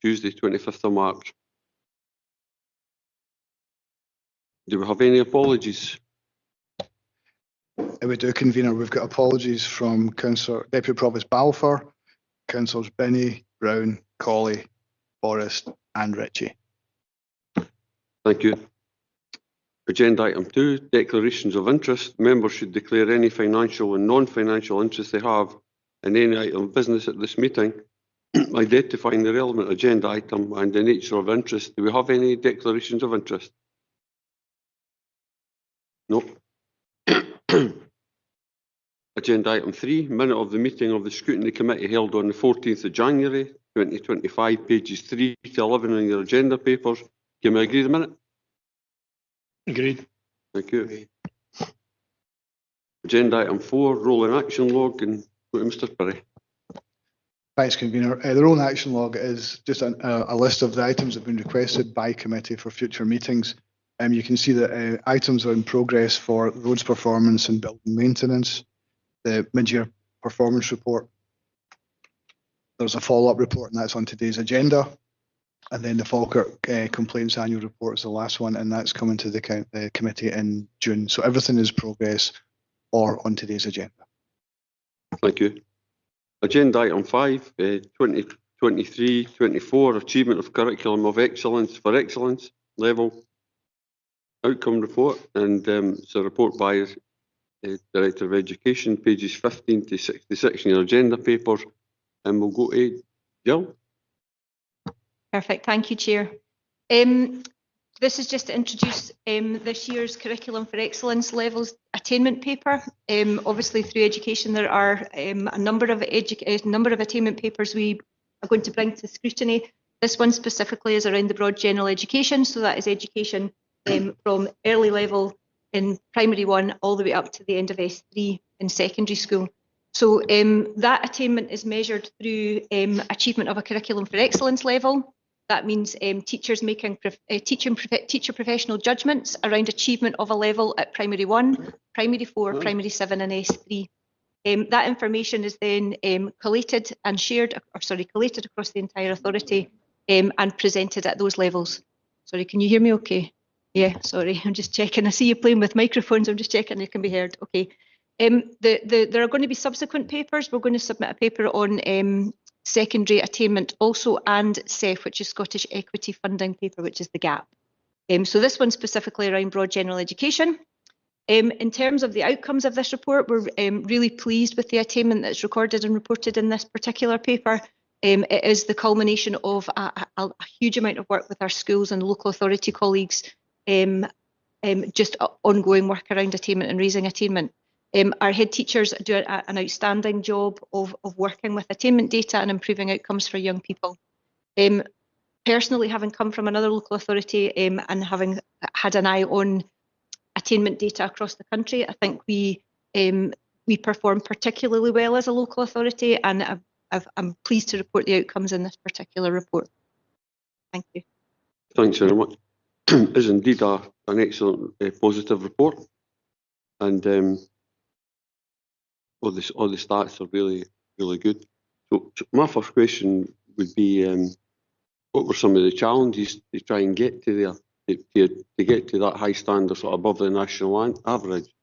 Tuesday, 25th of March. Do we have any apologies? We do, Convener. We've got apologies from Councillor Deputy Provost Balfour, Councillors Binney, Brown, Colley, Forrest and Ritchie. Thank you. Agenda item 2, declarations of interest. Members should declare any financial and non-financial interest they have in any item of business at this meeting, identifying the relevant agenda item and the nature of interest. Do we have any declarations of interest? No. Agenda item 3, minute of the meeting of the Scrutiny Committee held on the 14th of January 2025, pages 3 to 11 in your agenda papers. Can we agree the minute? Agreed. Thank you. Agreed. Agenda item 4, rolling action log, and go to Mr. Perry. Thanks, Convener. The rolling action log is just a list of the items that have been requested by committee for future meetings. You can see that items are in progress for roads performance and building maintenance, the mid-year performance report. There's a follow-up report, and that's on today's agenda. And then the Falkirk Complaints Annual Report is the last one, and that's coming to the committee in June. So everything is progress or on today's agenda. Thank you. Agenda item 5, 2023-24, Achievement of Curriculum of Excellence for Excellence Level Outcome Report, and it's a report by Director of Education, pages 15 to 66 in your agenda papers, and we'll go to Jill. Perfect, thank you, Chair. This is just to introduce this year's Curriculum for Excellence Levels attainment paper. Obviously, through education, there are a number of attainment papers we are going to bring to scrutiny. This one specifically is around the broad general education, so that is education from early level in primary 1 all the way up to the end of S3 in secondary school. So that attainment is measured through achievement of a curriculum for excellence level. That means teachers making teacher professional judgments around achievement of a level at primary 1, primary 4, primary 7 and S3. That information is then collated and shared, collated across the entire authority and presented at those levels. Sorry, can you hear me okay? Yeah, sorry, I'm just checking. I see you playing with microphones. I'm just checking you can be heard. Okay. There are going to be subsequent papers. We're going to submit a paper on secondary attainment also, and SEF, which is Scottish Equity Funding paper, which is the GAP. So this one specifically around broad general education. In terms of the outcomes of this report, we're really pleased with the attainment that's recorded and reported in this particular paper. It is the culmination of a huge amount of work with our schools and local authority colleagues, just ongoing work around attainment and raising attainment. Our head teachers do an outstanding job of working with attainment data and improving outcomes for young people. Personally, having come from another local authority and having had an eye on attainment data across the country, I think we perform particularly well as a local authority, and I'm pleased to report the outcomes in this particular report. Thank you. Thanks very much. It is indeed an excellent positive report, and all the stats are really good. So my first question would be, what were some of the challenges to try and get to there, to get to that high standard, sort of above the national average?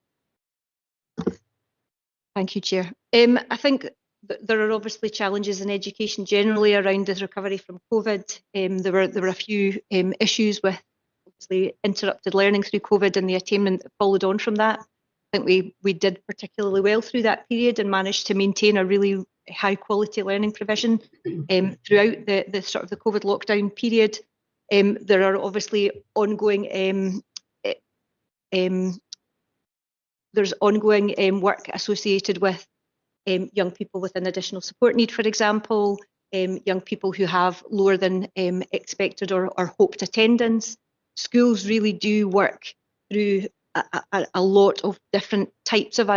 Thank you, Chair. I think there are obviously challenges in education generally around the recovery from COVID. There were a few issues with obviously interrupted learning through COVID and the attainment that followed on from that. I think we did particularly well through that period and managed to maintain a really high quality learning provision throughout the sort of the COVID lockdown period. There are obviously ongoing there's ongoing work associated with young people with an additional support need, for example, young people who have lower than expected or hoped attendance. Schools really do work through a lot of different types of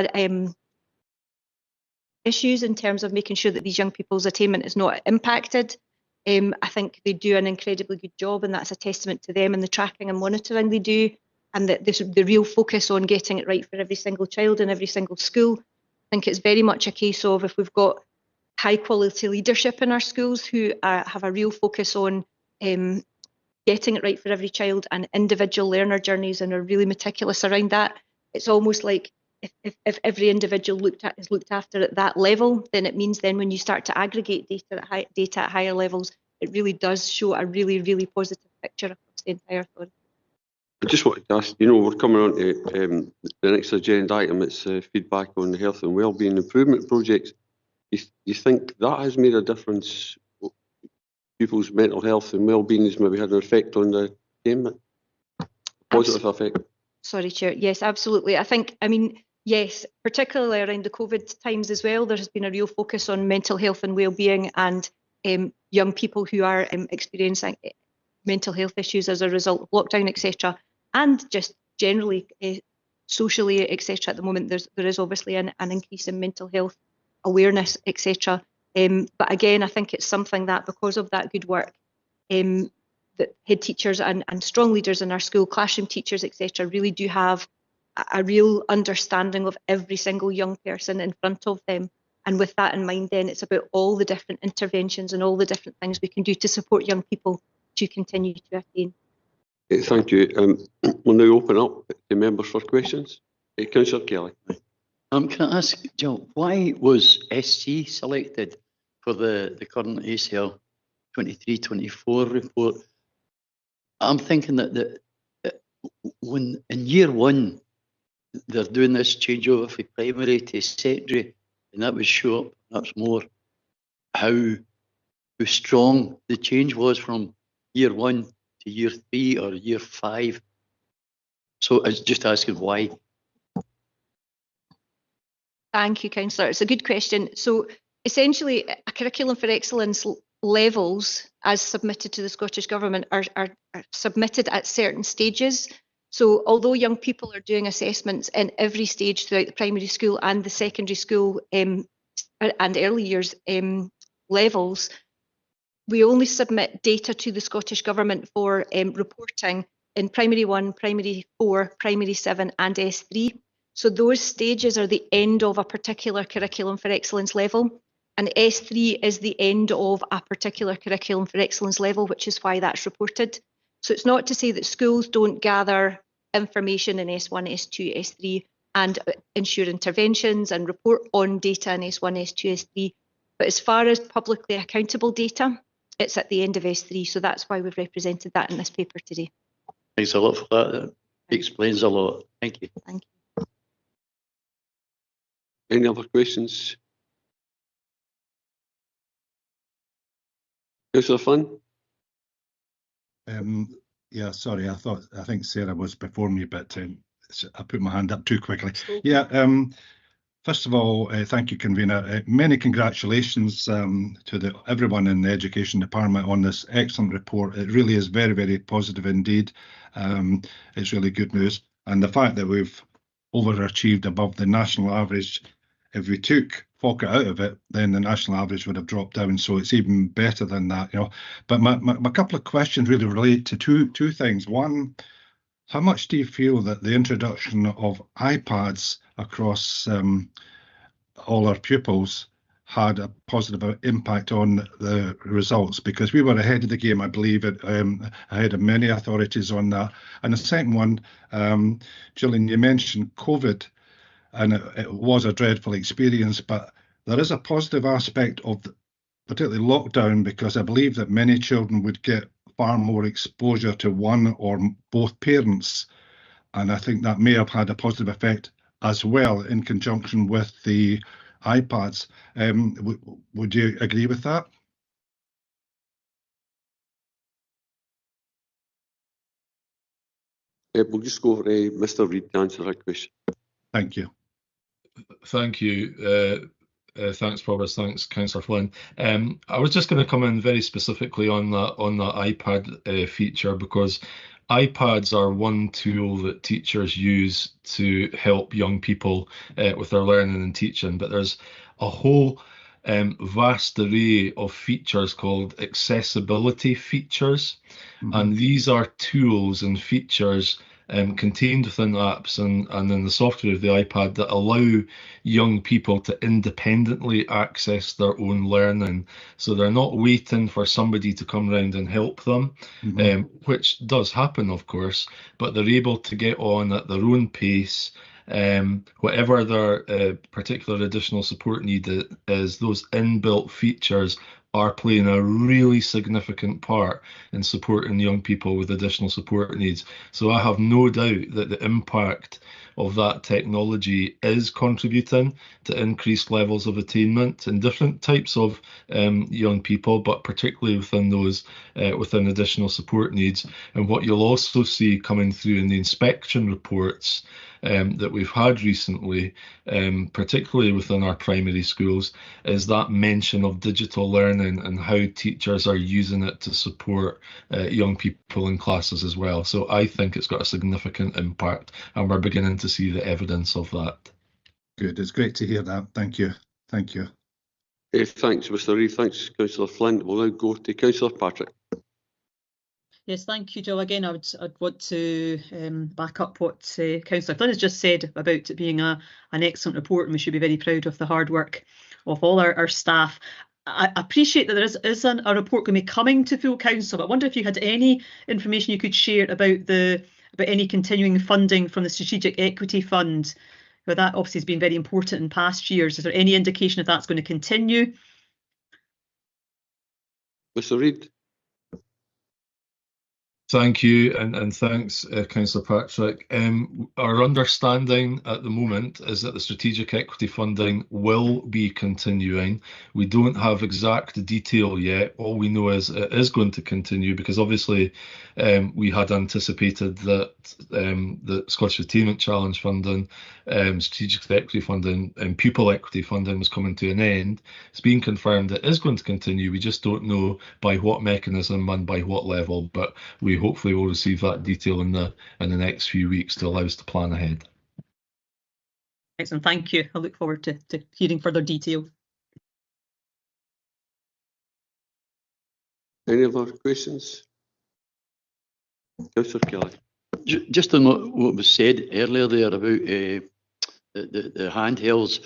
issues in terms of making sure that these young people's attainment is not impacted. I think they do an incredibly good job, and that's a testament to them and the tracking and monitoring they do, and the real focus on getting it right for every single child in every single school. I think it's very much a case of, if we've got high quality leadership in our schools who have a real focus on getting it right for every child and individual learner journeys and are really meticulous around that. It's almost like if every individual is looked after at that level, then it means then when you start to aggregate data at higher levels, it really does show a really, really positive picture across the entire authority. I just wanted to ask, we're coming on to the next agenda item. It's feedback on the health and wellbeing improvement projects. You think that has made a difference? People's mental health and wellbeing has maybe had an effect on the game, positive effect? Sorry, Chair. Yes, absolutely. Yes, particularly around the COVID times as well, there has been a real focus on mental health and wellbeing and young people who are experiencing mental health issues as a result of lockdown, etc. And just generally socially, etc. At the moment, there is obviously an increase in mental health awareness, etc. But again, I think it's something that because of that good work, that head teachers and strong leaders in our school, classroom teachers, etc., really do have a real understanding of every single young person in front of them. And with that in mind, then it's about all the different interventions and all the different things we can do to support young people to continue to attain. Thank you. We'll now open up to members for questions. Councillor Kelly. Can I ask, Joe, why was SC selected for the current ACL 23-24 report? I'm thinking that when in year one, they're doing this changeover from primary to secondary, and that would show up perhaps more how strong the change was from year one to year 3 or year 5. So I was just asking why. Thank you, Councillor. It's a good question. So essentially, a curriculum for excellence levels as submitted to the Scottish Government are submitted at certain stages. So although young people are doing assessments in every stage throughout the primary school and the secondary school and early years levels, we only submit data to the Scottish Government for reporting in primary 1, primary 4, primary 7 and S3. So those stages are the end of a particular curriculum for excellence level. And S3 is the end of a particular curriculum for excellence level, which is why that's reported. So it's not to say that schools don't gather information in S1, S2, S3 and ensure interventions and report on data in S1, S2, S3. But as far as publicly accountable data, it's at the end of S3. So that's why we've represented that in this paper today. Thanks a lot for that. That explains a lot. Thank you. Thank you. Any other questions? Councillor Flynn? Yeah, sorry, I think Sarah was before me, but I put my hand up too quickly. Yeah, first of all, thank you, convener. Many congratulations to everyone in the Education Department on this excellent report. It really is very, very positive indeed. It's really good news. And the fact that we've overachieved above the national average, if we took Falkirk out of it, then the national average would have dropped down. So it's even better than that, But my couple of questions really relate to two things. One, how much do you feel that the introduction of iPads across all our pupils had a positive impact on the results? Because we were ahead of the game, I believe, ahead of many authorities on that. And the second one, Gillian, you mentioned COVID, and it was a dreadful experience, but there is a positive aspect of particularly lockdown, because I believe that many children would get far more exposure to one or both parents. And I think that may have had a positive effect as well in conjunction with the iPads. Would you agree with that? We'll just go over Mr. Reid to answer that question. Thank you. Thank you. Thanks, Provost. Thanks, Councillor Flynn. I was just going to come in very specifically on that iPad feature, because iPads are one tool that teachers use to help young people with their learning and teaching, but there's a whole vast array of features called accessibility features. And these are tools and features contained within apps and in the software of the iPad that allow young people to independently access their own learning. So they're not waiting for somebody to come round and help them, which does happen, of course, but they're able to get on at their own pace. Whatever their particular additional support need is, those inbuilt features are playing a really significant part in supporting young people with additional support needs. So I have no doubt that the impact of that technology is contributing to increased levels of attainment in different types of young people, but particularly within those within additional support needs. And what you'll also see coming through in the inspection reports that we've had recently, particularly within our primary schools, is that mention of digital learning and how teachers are using it to support young people in classes as well. So I think it's got a significant impact, and we're beginning to see the evidence of that. Good. It's great to hear that. Thank you. Thank you. Thanks, Mr. Reid. Thanks, Councillor Flynn. We'll now go to Councillor Patrick. Yes, thank you, Jill. Again, I'd want to back up what Councillor Flynn has just said about it being an excellent report, and we should be very proud of the hard work of all our staff. I appreciate that there is a report going to be coming to full council, but I wonder if you had any information you could share about any continuing funding from the Strategic Equity Fund. Well, that obviously has been very important in past years. Is there any indication if that's going to continue? Mr. Reid. Thank you, and thanks, Councillor Patrick. Our understanding at the moment is that the strategic equity funding will be continuing. We don't have exact detail yet. All we know is it is going to continue, because obviously we had anticipated that the Scottish Attainment Challenge funding, strategic equity funding and pupil equity funding was coming to an end. It's been confirmed that it is going to continue. We just don't know by what mechanism and by what level, but we hopefully will receive that detail in the next few weeks to allow us to plan ahead. Excellent, thank you. I look forward to hearing further detail. Any other questions? Councillor Kelly. Just on what was said earlier there about the handhelds,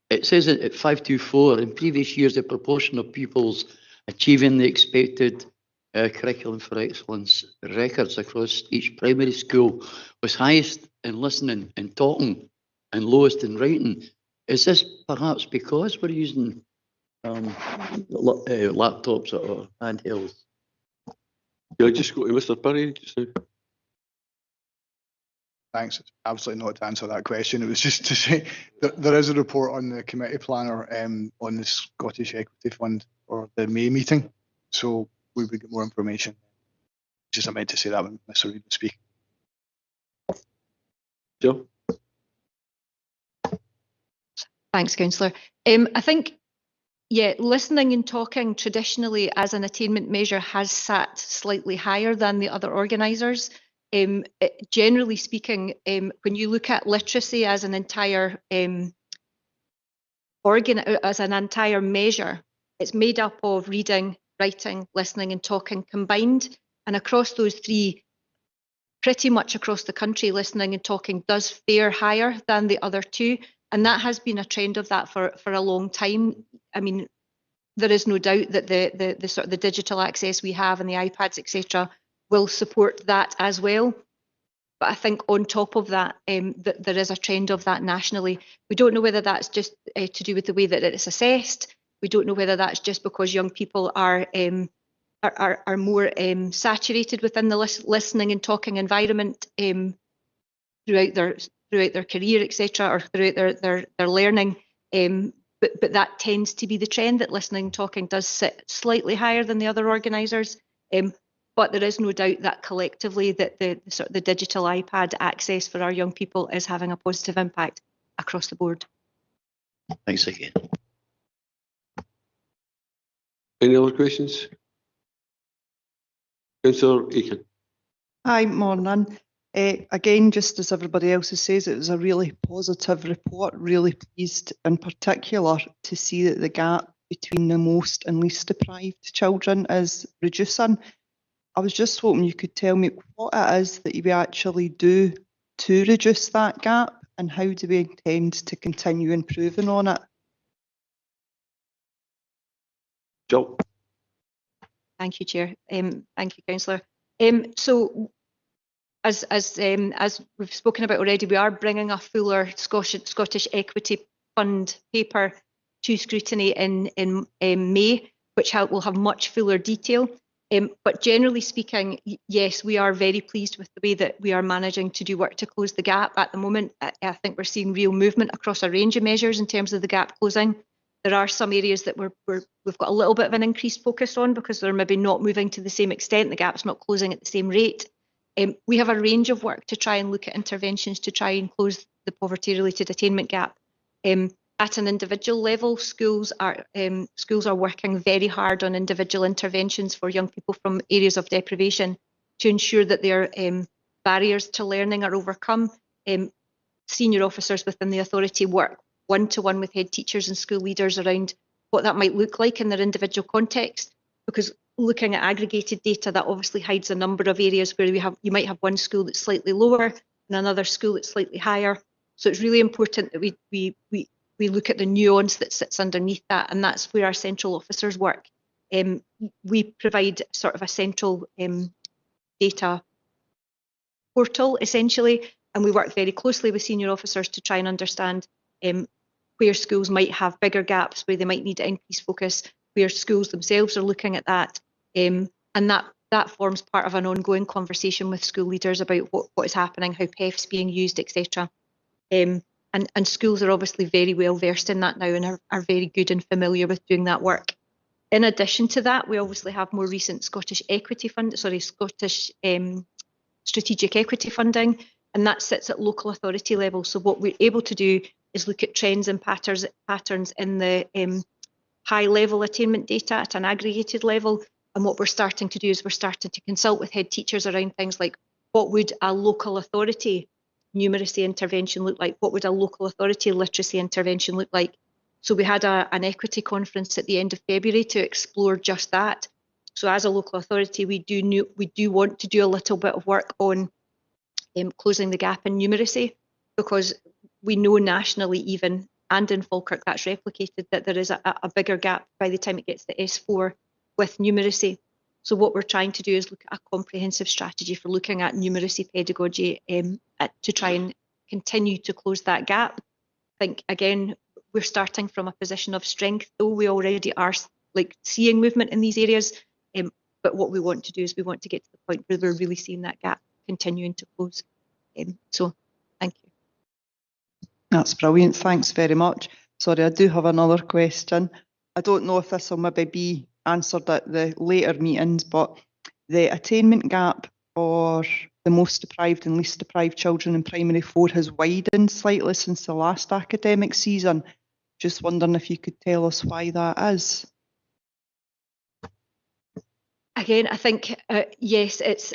it says at 524, in previous years, the proportion of pupils achieving the expected curriculum for excellence records across each primary school was highest in listening and talking and lowest in writing. Is this perhaps because we're using laptops or handhelds? Can I just go to Mr. Perry just now? Thanks. It's absolutely not to answer that question. It was just to say that there is a report on the committee planner on the Scottish Equity Fund for the May meeting. So we would get more information. Just I meant to say that when Mr. Reid was speaking. Jill? Thanks, Councillor. I think, yeah, listening and talking traditionally as an attainment measure has sat slightly higher than the other organisers. Generally speaking, when you look at literacy as an entire measure, it's made up of reading, writing, listening and talking combined. And across those three, pretty much across the country, listening and talking does fare higher than the other two. And that has been a trend of that for a long time. I mean, there is no doubt that the sort of the digital access we have and the iPads, etc., will support that as well. But I think on top of that, there is a trend of that nationally. We don't know whether that's just to do with the way that it's assessed. We don't know whether that's just because young people are more saturated within the listening and talking environment throughout their career, etc., or throughout their learning. But that tends to be the trend, that listening and talking does sit slightly higher than the other organisers. But there is no doubt that collectively that the digital iPad access for our young people is having a positive impact across the board. Thanks again. Any other questions? Councillor Aiken. Hi, morning. Again, just as everybody else says, it was a really positive report. Really pleased in particular to see that the gap between the most and least deprived children is reducing. I was just hoping you could tell me what it is that we actually do to reduce that gap, and how do we intend to continue improving on it? Jill? Thank you, Chair. Thank you, Councillor. So, as we've spoken about already, we are bringing a fuller Scottish Equity Fund paper to scrutiny in May, which will have much fuller detail. But generally speaking, yes, we are very pleased with the way that we are managing to do work to close the gap at the moment. I think we're seeing real movement across a range of measures in terms of the gap closing. There are some areas that we've got a little bit of an increased focus on because they're maybe not moving to the same extent, the gap's not closing at the same rate. We have a range of work to try and look at interventions to try and close the poverty-related attainment gap. At an individual level, schools are working very hard on individual interventions for young people from areas of deprivation to ensure that their barriers to learning are overcome. Senior officers within the authority work one-to-one with head teachers and school leaders around what that might look like in their individual context, because looking at aggregated data, that obviously hides a number of areas where you might have one school that's slightly lower and another school that's slightly higher. So it's really important that we look at the nuance that sits underneath that, and that's where our central officers work. We provide sort of a central data portal, essentially, and we work very closely with senior officers to try and understand where schools might have bigger gaps, where they might need to increase focus, where schools themselves are looking at that. And that forms part of an ongoing conversation with school leaders about what is happening, how PEF's being used, etc. And schools are obviously very well versed in that now and are very good and familiar with doing that work. In addition to that, we obviously have more recent Scottish strategic equity funding, and that sits at local authority level. So what we're able to do is look at trends and patterns in the high level attainment data at an aggregated level. And what we're starting to do is we're starting to consult with head teachers around things like, what would a local authority numeracy intervention look like? What would a local authority literacy intervention look like? So we had an equity conference at the end of February to explore just that. So as a local authority, we do want to do a little bit of work on closing the gap in numeracy, because we know nationally even, and in Falkirk that's replicated, that there is a bigger gap by the time it gets to S4 with numeracy. So what we're trying to do is look at a comprehensive strategy for looking at numeracy pedagogy to try and continue to close that gap. I think, again, we're starting from a position of strength, though we already are seeing movement in these areas. But what we want to do is we want to get to the point where we're really seeing that gap continuing to close. So thank you. That's brilliant. Thanks very much. Sorry, I do have another question. I don't know if this will maybe be answered at the later meetings, but the attainment gap for the most deprived and least deprived children in primary 4 has widened slightly since the last academic season. Just wondering if you could tell us why that is. Again, I think yes, it's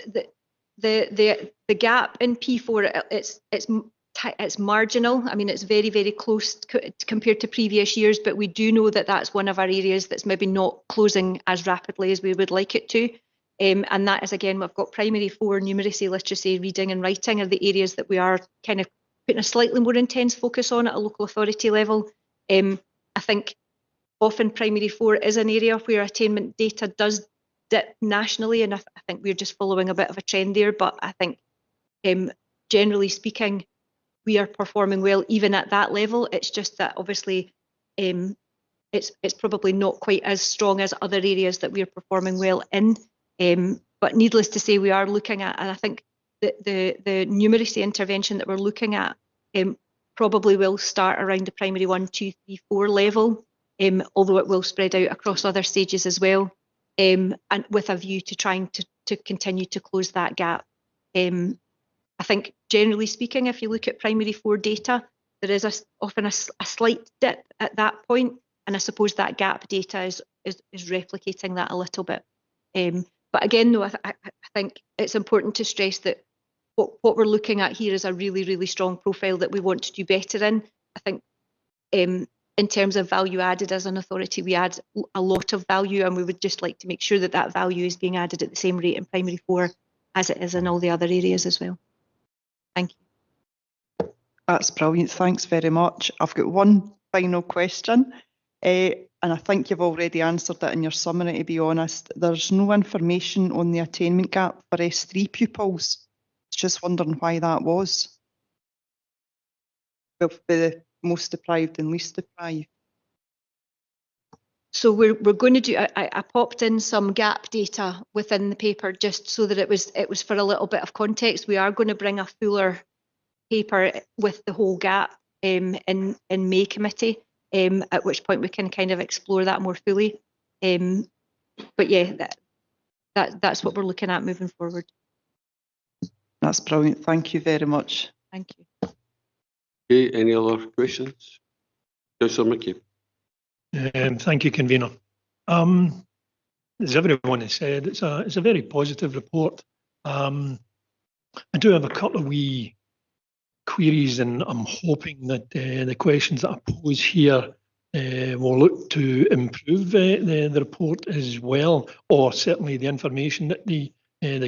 the gap in P4. It's marginal. I mean, it's very, very close compared to previous years, but we do know that that's one of our areas that's maybe not closing as rapidly as we would like it to. And that is, again, we've got primary 4, numeracy, literacy, reading and writing are the areas that we are kind of putting a slightly more intense focus on at a local authority level. I think often primary 4 is an area where attainment data does dip nationally, and I think we're just following a bit of a trend there. But I think generally speaking, we are performing well even at that level. It's just that obviously it's probably not quite as strong as other areas that we are performing well in. But needless to say, we are looking at, and I think the numeracy intervention that we're looking at probably will start around the primary 1, 2, 3, 4 level, although it will spread out across other stages as well, and with a view to trying to continue to close that gap. I think generally speaking, if you look at primary 4 data, there is often a slight dip at that point, and I suppose that gap data is replicating that a little bit. But again, though, I think it's important to stress that what we're looking at here is a really, really strong profile that we want to do better in. I think in terms of value added as an authority, we add a lot of value, and we would just like to make sure that that value is being added at the same rate in primary 4 as it is in all the other areas as well. Thank you. That's brilliant. Thanks very much. I've got one final question, and I think you've already answered that in your summary, to be honest. There's no information on the attainment gap for S3 pupils. Just wondering why that was. Well, for the most deprived and least deprived. So we're going to do. I popped in some gap data within the paper just so that it was for a little bit of context. We are going to bring a fuller paper with the whole gap in May committee, at which point we can kind of explore that more fully. But yeah, that's what we're looking at moving forward. That's brilliant. Thank you very much. Thank you. Okay, any other questions? Councillor Mickey. Thank you, convener. As everyone has said, it's a very positive report. I do have a couple of wee queries, and I'm hoping that the questions that I pose here will look to improve the report as well, or certainly the information that the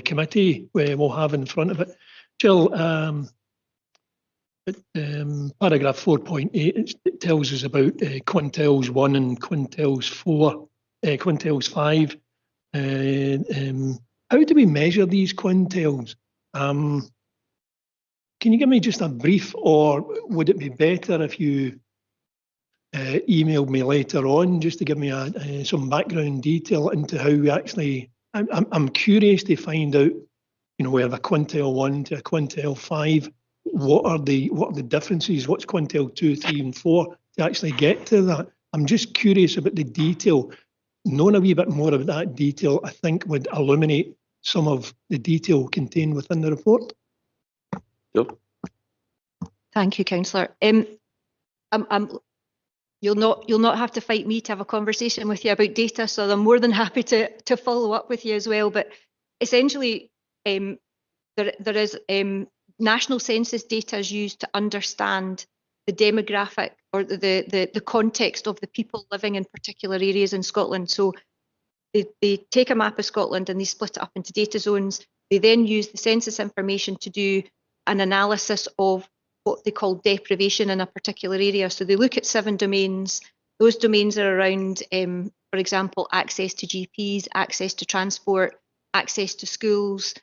committee will have in front of it. Jill, paragraph 4.8, it tells us about quintiles 1 and quintiles 5. How do we measure these quintiles? Can you give me just a brief, or would it be better if you emailed me later on just to give me some background detail into how we actually? I'm curious to find out, we have a quintile 1 to a quintile 5. What are the differences? What's quintile 2, 3, and 4 to actually get to that? I'm just curious about the detail. Knowing a wee bit more about that detail, I think, would illuminate some of the detail contained within the report. Yep. Thank you, councillor. You'll not have to fight me to have a conversation with you about data, so I'm more than happy to follow up with you as well. But essentially, there is national census data is used to understand the demographic or the context of the people living in particular areas in Scotland. So they take a map of Scotland and they split it up into data zones. They then use the census information to do an analysis of what they call deprivation in a particular area. So they look at 7 domains. Those domains are around, for example, access to GPs, access to transport, access to schools,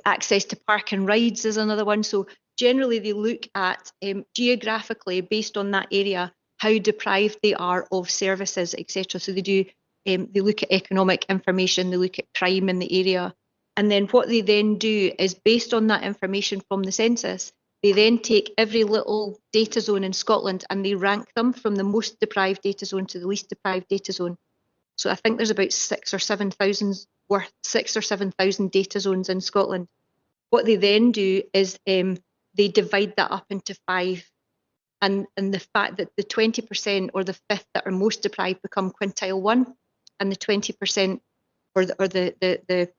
access to park and rides is another one. So generally they look at geographically, based on that area, how deprived they are of services, etc. So they look at economic information, they look at crime in the area. And then what they then do is, based on that information from the census, they then take every little data zone in Scotland and they rank them from the most deprived data zone to the least deprived data zone. So I think there's about 6,000 or 7,000 data zones in Scotland. What they then do is they divide that up into 5. And the fact that the 20% or the fifth that are most deprived become quintile 1, and the 20% or the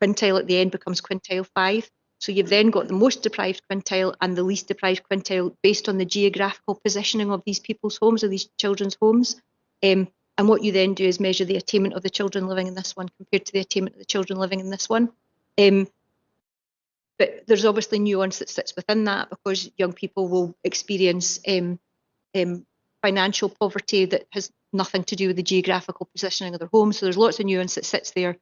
quintile at the end becomes quintile 5. So you've then got the most deprived quintile and the least deprived quintile based on the geographical positioning of these people's homes or these children's homes. And what you then do is measure the attainment of the children living in this one compared to the attainment of the children living in this one. But there's obviously nuance that sits within that, because young people will experience financial poverty that has nothing to do with the geographical positioning of their home. So there's lots of nuance that sits there.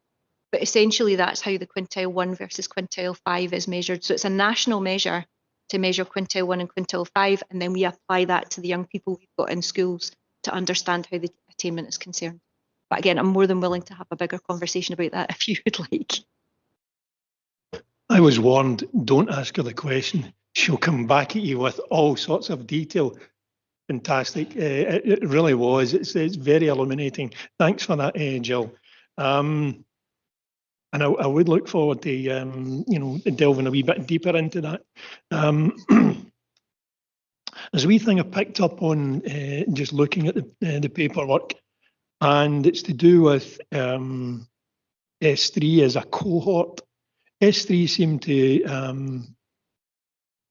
But essentially that's how the quintile 1 versus quintile 5 is measured. So it's a national measure to measure quintile 1 and quintile 5, and then we apply that to the young people we've got in schools to understand how the attainment is concerned. But again, I'm more than willing to have a bigger conversation about that if you would like. I was warned, don't ask her the question. She'll come back at you with all sorts of detail. Fantastic. It really was. It's very illuminating. Thanks for that, Jill. And I would look forward to delving a wee bit deeper into that. There's a wee thing I picked up on just looking at the paperwork, and it's to do with S3 as a cohort. S3 seem to, I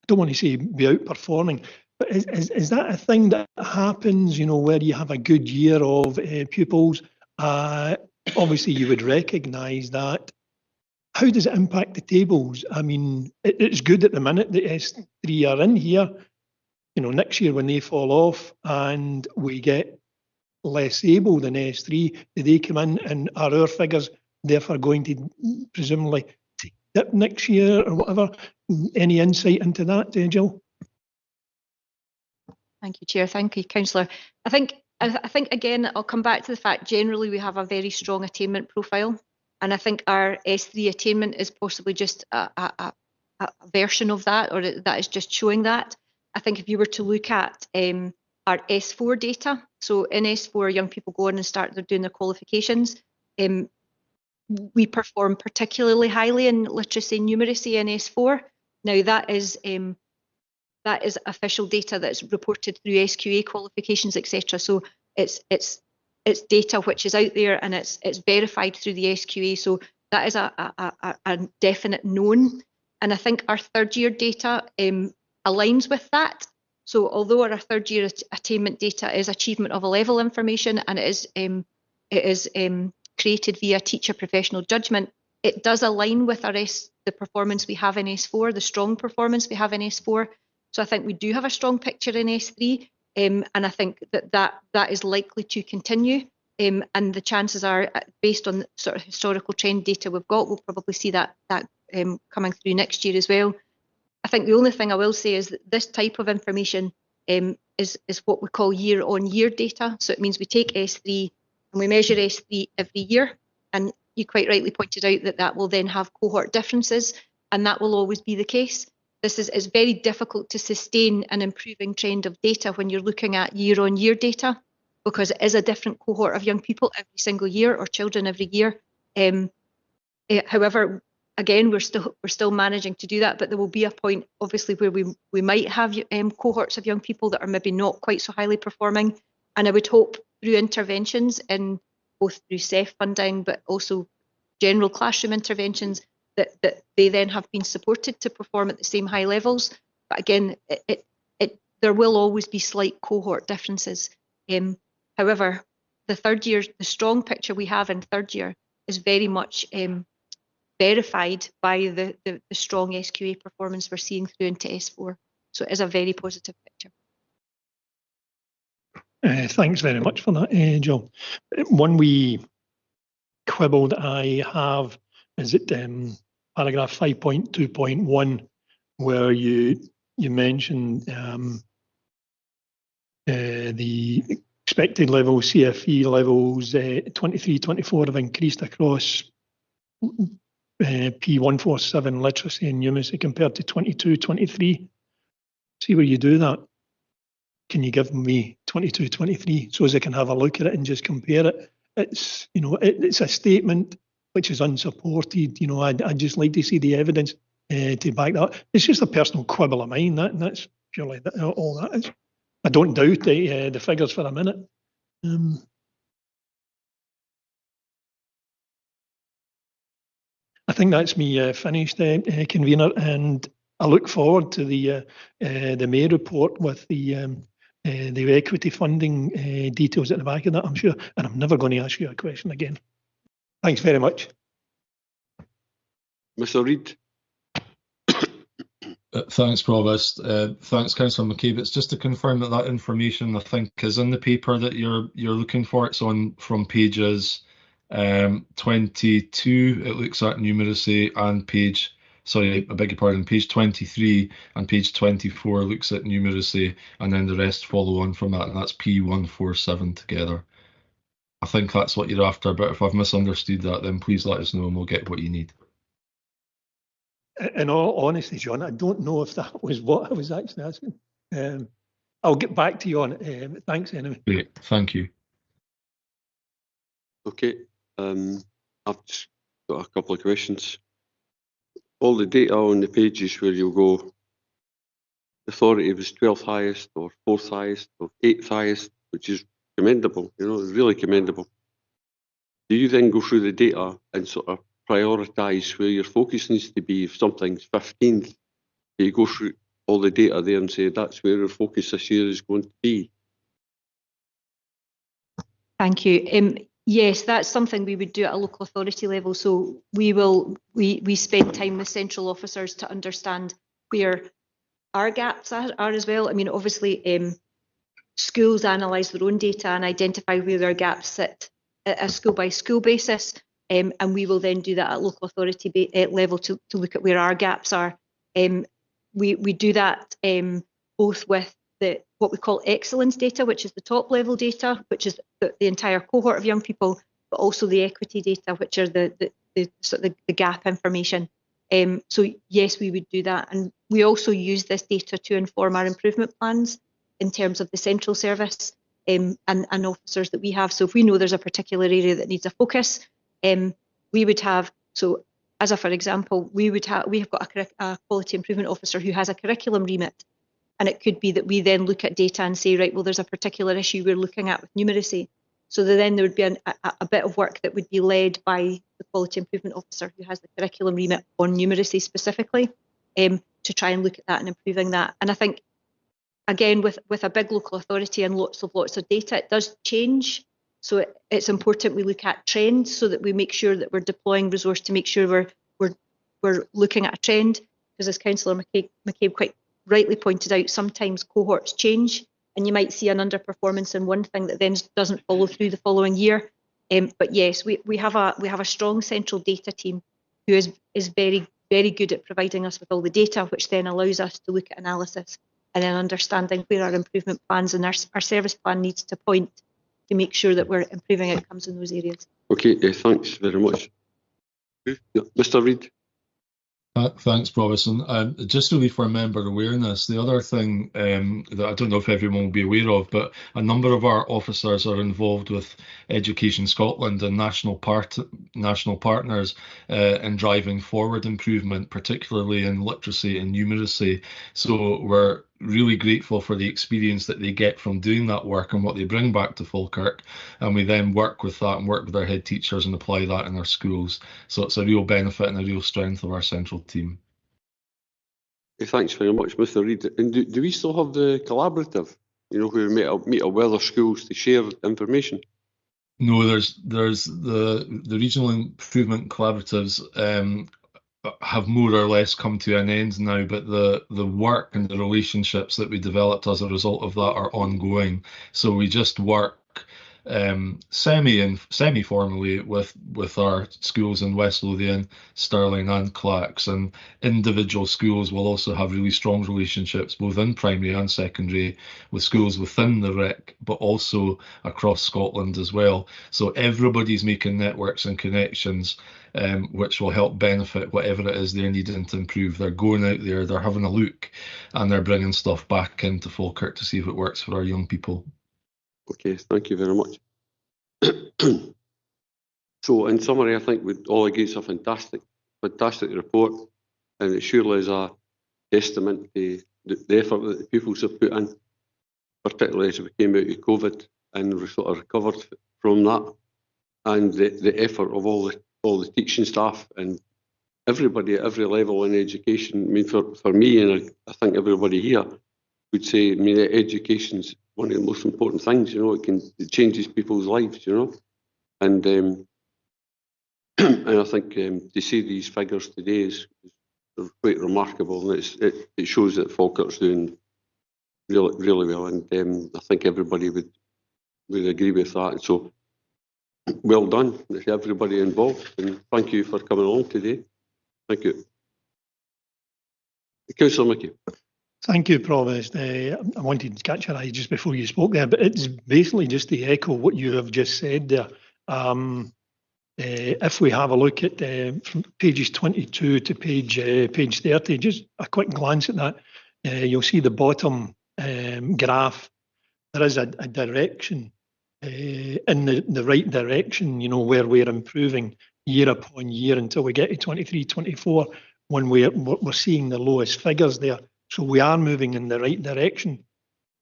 don't want to say be outperforming, Is that a thing that happens, you know, where you have a good year of pupils? Obviously, you would recognise that. How does it impact the tables? I mean, it's good at the minute that S3 are in here. You know, next year when they fall off and we get less able than S3, do they come in and are our figures therefore going to presumably dip next year or whatever? Any insight into that, Jill? Thank you, Chair. Thank you, Councillor. I think again, I'll come back to the fact generally we have a very strong attainment profile, and I think our S3 attainment is possibly just a version of that, or that is just showing that. I think if you were to look at our S4 data, so in S4, young people go on and start doing their qualifications. We perform particularly highly in literacy and numeracy in S4. Now that is official data that's reported through SQA qualifications, etc. So it's data which is out there and it's verified through the SQA. So that is a definite known. And I think our third year data aligns with that. So although our third year attainment data is achievement of a level information and it is created via teacher professional judgment, it does align with the performance we have in S4, the strong performance we have in S4. So I think we do have a strong picture in S3, and I think that is likely to continue. And the chances are, based on sort of historical trend data we've got, we'll probably see that coming through next year as well. I think the only thing I will say is that this type of information is what we call year-on-year data. So it means we take S3 and we measure S3 every year. And you quite rightly pointed out that will then have cohort differences, and that will always be the case. It's very difficult to sustain an improving trend of data when you're looking at year-on-year data, because it is a different cohort of young people every single year, or children every year. However, again, we're still managing to do that, but there will be a point, obviously, where we might have cohorts of young people that are maybe not quite so highly performing. And I would hope through interventions, in both through CEF funding, but also general classroom interventions, that they then have been supported to perform at the same high levels. But again, there will always be slight cohort differences. However, the strong picture we have in third year is very much verified by the strong SQA performance we're seeing through into S4. So it is a very positive picture. Thanks very much for that, Jill. One wee quibble that I have is at paragraph 5.2.1, where you mentioned the expected levels, CFE levels, 23-24 have increased across P147 literacy and numeracy compared to 22-23. See where you do that. Can you give me 22-23 so as I can have a look at it and just compare it? It's, you know, it's a statement which is unsupported. You know, I'd just like to see the evidence to back that up. It's just a personal quibble of mine. That's purely all that is. I don't doubt the figures for a minute. I think that's me finished, convener, and I look forward to the May report with the equity funding details at the back of that, I'm sure. And I'm never going to ask you a question again. Thanks very much. Mr. Reid. Thanks, Provost. Thanks, Councillor McCabe. It's just to confirm that information, I think, is in the paper that you're looking for. It's on from pages 22, it looks at numeracy, and page 23 and page 24 looks at numeracy, and then the rest follow on from that, and that's P147 together. I think that's what you're after, but if I've misunderstood that, then please let us know and we'll get what you need. In all honesty, John, I don't know if that was what I was actually asking. I'll get back to you on it. Thanks anyway. Great, thank you. Okay, I've just got a couple of questions. All the data on the pages where you go, authority was 12th highest or 4th highest or 8th highest, which is commendable, you know, really commendable. Do you then go through the data and sort of prioritise where your focus needs to be? If something's 15th, do you go through all the data there and say that's where our focus this year is going to be. Thank you. Yes, that's something we would do at a local authority level. So we spend time with central officers to understand where our gaps are as well. I mean, obviously, schools analyse their own data and identify where their gaps sit at a school by school basis. And we will then do that at local authority level to look at where our gaps are. We do that both with what we call excellence data, which is the top level data, which is the entire cohort of young people, but also the equity data, which are the gap information. So yes, we would do that. And we also use this data to inform our improvement plans in terms of the central service and officers that we have. So if we know there's a particular area that needs a focus, we would have, so as a for example, we have got a quality improvement officer who has a curriculum remit. And it could be that we then look at data and say, right, well, there's a particular issue we're looking at with numeracy. So then there would be a bit of work that would be led by the quality improvement officer who has the curriculum remit on numeracy specifically, to try and look at that and improving that. And I think, again, with a big local authority and lots of data, it does change. So it's important we look at trends so that we make sure that we're deploying resource to make sure we're looking at a trend. Because as Councillor McCabe quite rightly pointed out, sometimes cohorts change and you might see an underperformance in one thing that then doesn't follow through the following year. But yes, we have a strong central data team who is very, very good at providing us with all the data, which then allows us to look at analysis and then understanding where our improvement plans and our service plan needs to point to make sure that we're improving outcomes in those areas. Okay, thanks very much. Mr. Reid. Thanks, Provost. And just really for member awareness, the other thing that I don't know if everyone will be aware of, but a number of our officers are involved with Education Scotland and national partners in driving forward improvement, particularly in literacy and numeracy. So we're really grateful for the experience that they get from doing that work and what they bring back to Falkirk, and we then work with that and work with our head teachers and apply that in our schools. So it's a real benefit and a real strength of our central team. Thanks very much, Mr. Reid. And do we still have the collaborative, where we meet up with other schools to share information? No, there's the regional improvement collaboratives have more or less come to an end now, but the work and the relationships that we developed as a result of that are ongoing. So we just work semi-formally with our schools in West Lothian, Stirling and Clacks, and individual schools will also have really strong relationships both in primary and secondary with schools within the RIC, but also across Scotland as well. So everybody's making networks and connections which will help benefit whatever it is they're needing to improve. They're going out there, they're having a look, and they're bringing stuff back into Falkirk to see if it works for our young people. Okay, thank you very much. So in summary, I think we all agree it's a fantastic report, and it surely is a testament to the effort that the pupils have put in, particularly as we came out of COVID and we sort of recovered from that, and the effort of all the teaching staff and everybody at every level in education. I mean, for me, and I think everybody here would say, I mean, education's one of the most important things, it changes people's lives, and and I think to see these figures today is quite remarkable, and it shows that Falkirk's doing really, really well, and I think everybody would agree with that. And so, well done to everybody involved, and thank you for coming along today. Thank you. Councillor McCabe. Thank you, Provost. I wanted to catch your eye just before you spoke there, but it's basically just to echo what you have just said there. If we have a look at from pages 22 to page 30, just a quick glance at that, you'll see the bottom graph. There is a direction in the right direction, where we're improving year upon year until we get to 23-24, when we're seeing the lowest figures there. So we are moving in the right direction.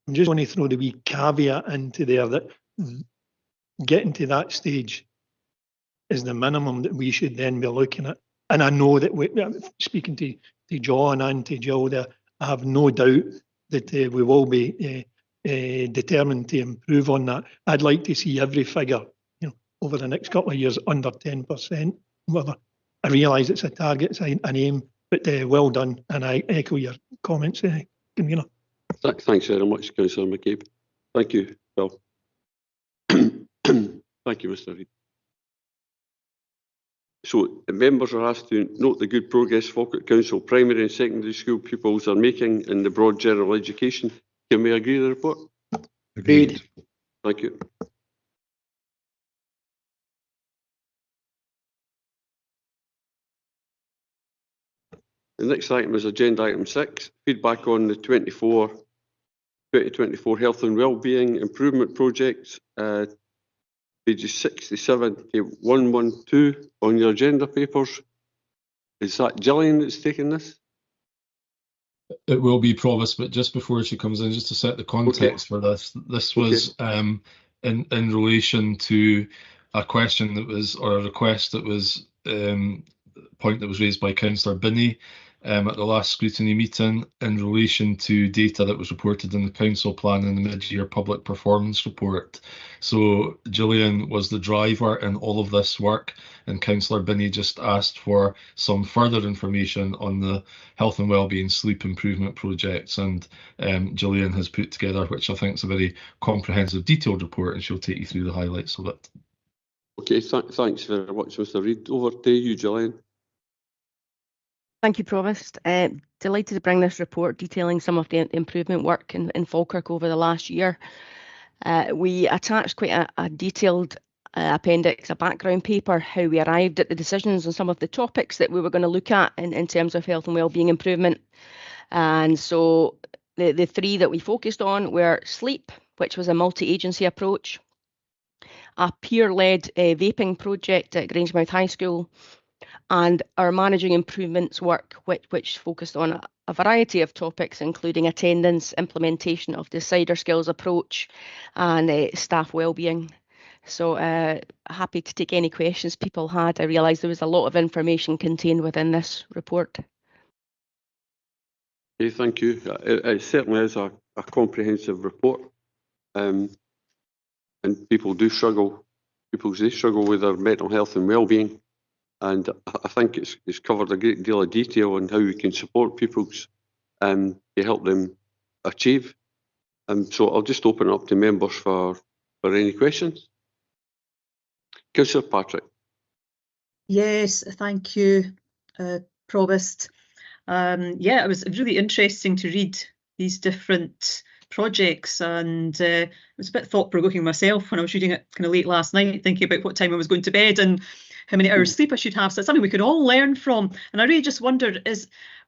I'm just going to throw the wee caveat into there that getting to that stage is the minimum that we should then be looking at. And I know that speaking to John and to Jill there, I have no doubt that we will be determined to improve on that. I'd like to see every figure, over the next couple of years under 10%. Whether I realise it's a target, it's an aim, but well done, and I echo your comments, Convener. Thanks very much, Councillor McCabe. Thank you, Bill. Thank you, Mr. Reid. So the members are asked to note the good progress Falkirk Council primary and secondary school pupils are making in the broad general education. Can we agree with the report? Agreed. Thank you. The next item is agenda item 6, feedback on the 2024 health and wellbeing improvement projects, pages 67 to 112 on your agenda papers. Is that Gillian that's taking this? It will be Provost, but just before she comes in, just to set the context for this, this was in relation to a question that was, or a request that was, point that was raised by Councillor Binney at the last scrutiny meeting in relation to data that was reported in the council plan in the mid-year public performance report. So Gillian was the driver in all of this work, and Councillor Binney just asked for some further information on the health and wellbeing sleep improvement projects, and Gillian has put together, which I think is a very comprehensive, detailed report, and she'll take you through the highlights of it. Okay, thanks very much, Mr. Reid. Over to you, Gillian. Thank you, Provost. Delighted to bring this report detailing some of the improvement work in Falkirk over the last year. We attached quite a detailed appendix, a background paper, how we arrived at the decisions on some of the topics that we were going to look at in terms of health and wellbeing improvement. And so the three that we focused on were sleep, which was a multi-agency approach, a peer-led vaping project at Grangemouth High School, and our managing improvements work, which focused on a variety of topics, including attendance, implementation of the decider skills approach, and staff wellbeing. So happy to take any questions people had. I realised there was a lot of information contained within this report. Okay, thank you. It certainly is a comprehensive report, and people do struggle. People do struggle with their mental health and wellbeing. And I think it's covered a great deal of detail on how we can support pupils to help them achieve. So I'll just open it up to members for any questions. Councillor Patrick. Yes, thank you, Provost. Yeah, it was really interesting to read these different projects, and it was a bit thought-provoking myself when I was reading it kind of late last night, thinking about what time I was going to bed and how many hours sleep I should have. So it's something we could all learn from. And I really just wondered,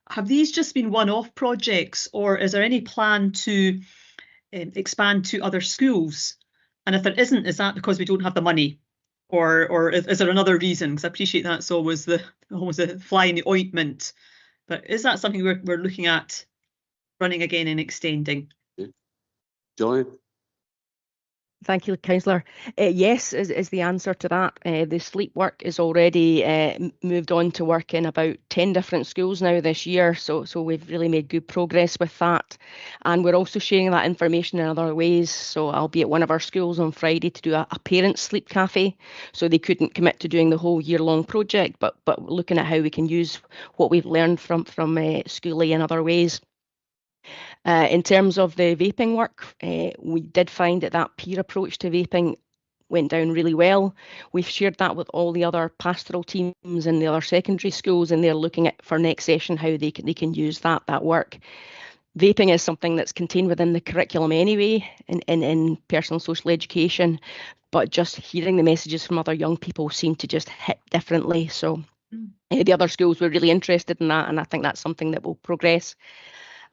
have these just been one-off projects, or is there any plan to expand to other schools? And if there isn't, is that because we don't have the money? Or is there another reason? Because I appreciate that's always a fly in the ointment. But is that something we're looking at running again and extending? Gillian? Thank you, Councillor. Yes, is the answer to that. The sleep work is already moved on to work in about 10 different schools now this year, so we've really made good progress with that. And we're also sharing that information in other ways. So I'll be at one of our schools on Friday to do a parent sleep cafe. So they couldn't commit to doing the whole year-long project, but looking at how we can use what we've learned from Schoolie in other ways. In terms of the vaping work, we did find that peer approach to vaping went down really well. We've shared that with all the other pastoral teams in the other secondary schools, and they're looking at for next session how they can use that work. Vaping is something that's contained within the curriculum anyway in personal social education, but just hearing the messages from other young people seem to just hit differently. So the other schools were really interested in that, and I think that's something that will progress.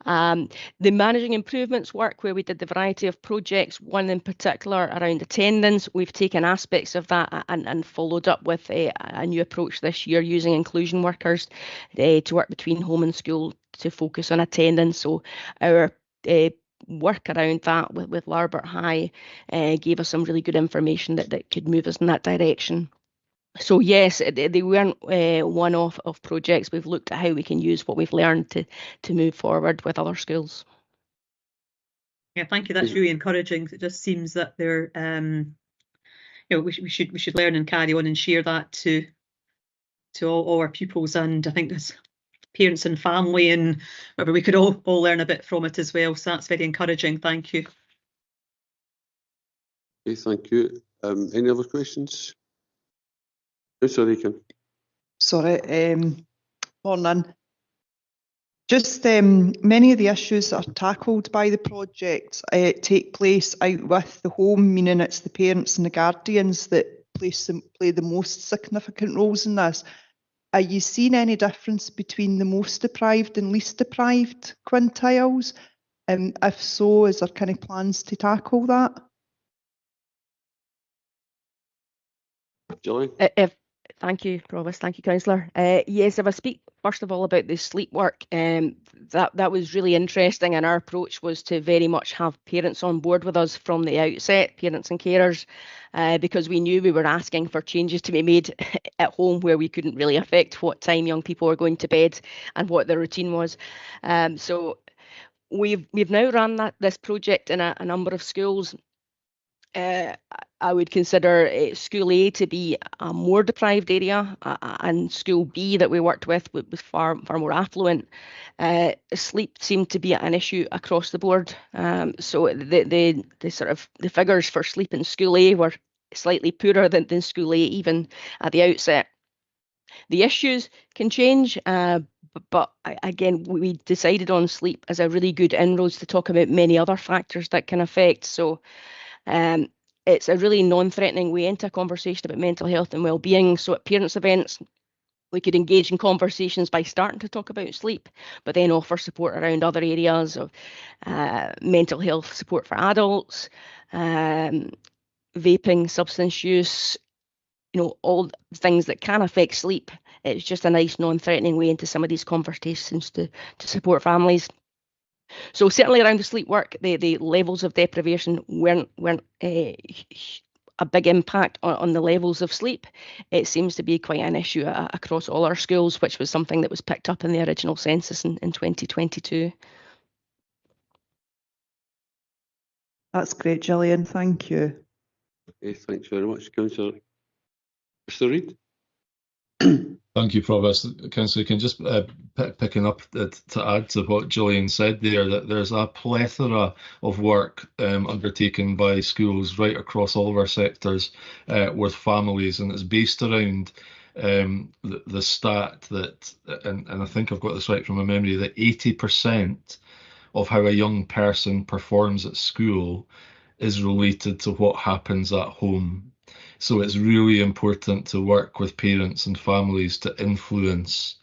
The managing improvements work, where we did the variety of projects, one in particular around attendance, we've taken aspects of that and followed up with a new approach this year using inclusion workers to work between home and school to focus on attendance. So our work around that with Larbert High gave us some really good information that could move us in that direction. So yes, they weren't one-off of projects. We've looked at how we can use what we've learned to move forward with other schools. Yeah, thank you. That's really encouraging. It just seems that they're, we should learn and carry on and share that to all our pupils. And I think as parents and family and whatever, we could all learn a bit from it as well. So that's very encouraging. Thank you. Okay, thank you. Any other questions? Councillor Aiken. Sorry, morning. Just many of the issues that are tackled by the project take place out with the home, meaning it's the parents and the guardians that play the most significant roles in this. Are you seeing any difference between the most deprived and least deprived quintiles? And if so, is there kind of plans to tackle that? Gillian. Thank you, Provost. Thank you, Councillor. Yes, if I speak first of all about the sleep work, that was really interesting, and our approach was to very much have parents on board with us from the outset, parents and carers, because we knew we were asking for changes to be made at home where we couldn't really affect what time young people were going to bed and what their routine was. So we've now run this project in a number of schools. I would consider School A to be a more deprived area, and School B that we worked with was far more affluent. Sleep seemed to be an issue across the board. So the sort of the figures for sleep in School A were slightly poorer than School A even at the outset. The issues can change, but again, we decided on sleep as a really good inroads to talk about many other factors that can affect. So it's a really non-threatening way into a conversation about mental health and well-being. So at parents' events, we could engage in conversations by starting to talk about sleep, but then offer support around other areas of mental health support for adults, vaping, substance use, all things that can affect sleep. It's just a nice non-threatening way into some of these conversations to support families. So certainly around the sleep work, the levels of deprivation weren't a big impact on the levels of sleep. It seems to be quite an issue across all our schools, which was something that was picked up in the original census in 2022. That's great, Gillian. Thank you. Okay, thanks very much, Councillor. Mr. Reid. Thank you, Provost. Councillor, can just picking up to add to what Gillian said there, that there's a plethora of work undertaken by schools right across all of our sectors with families, and it's based around the stat that, and I think I've got this right from my memory, that 80% of how a young person performs at school is related to what happens at home. So it's really important to work with parents and families to influence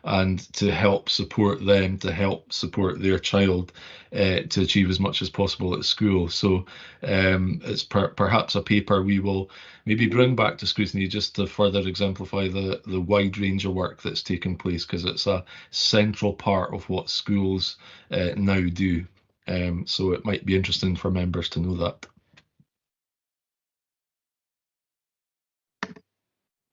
and to help support them, to help support their child to achieve as much as possible at school. So it's perhaps a paper we will maybe bring back to Scrutiny just to further exemplify the wide range of work that's taken place, because it's a central part of what schools now do. So it might be interesting for members to know that.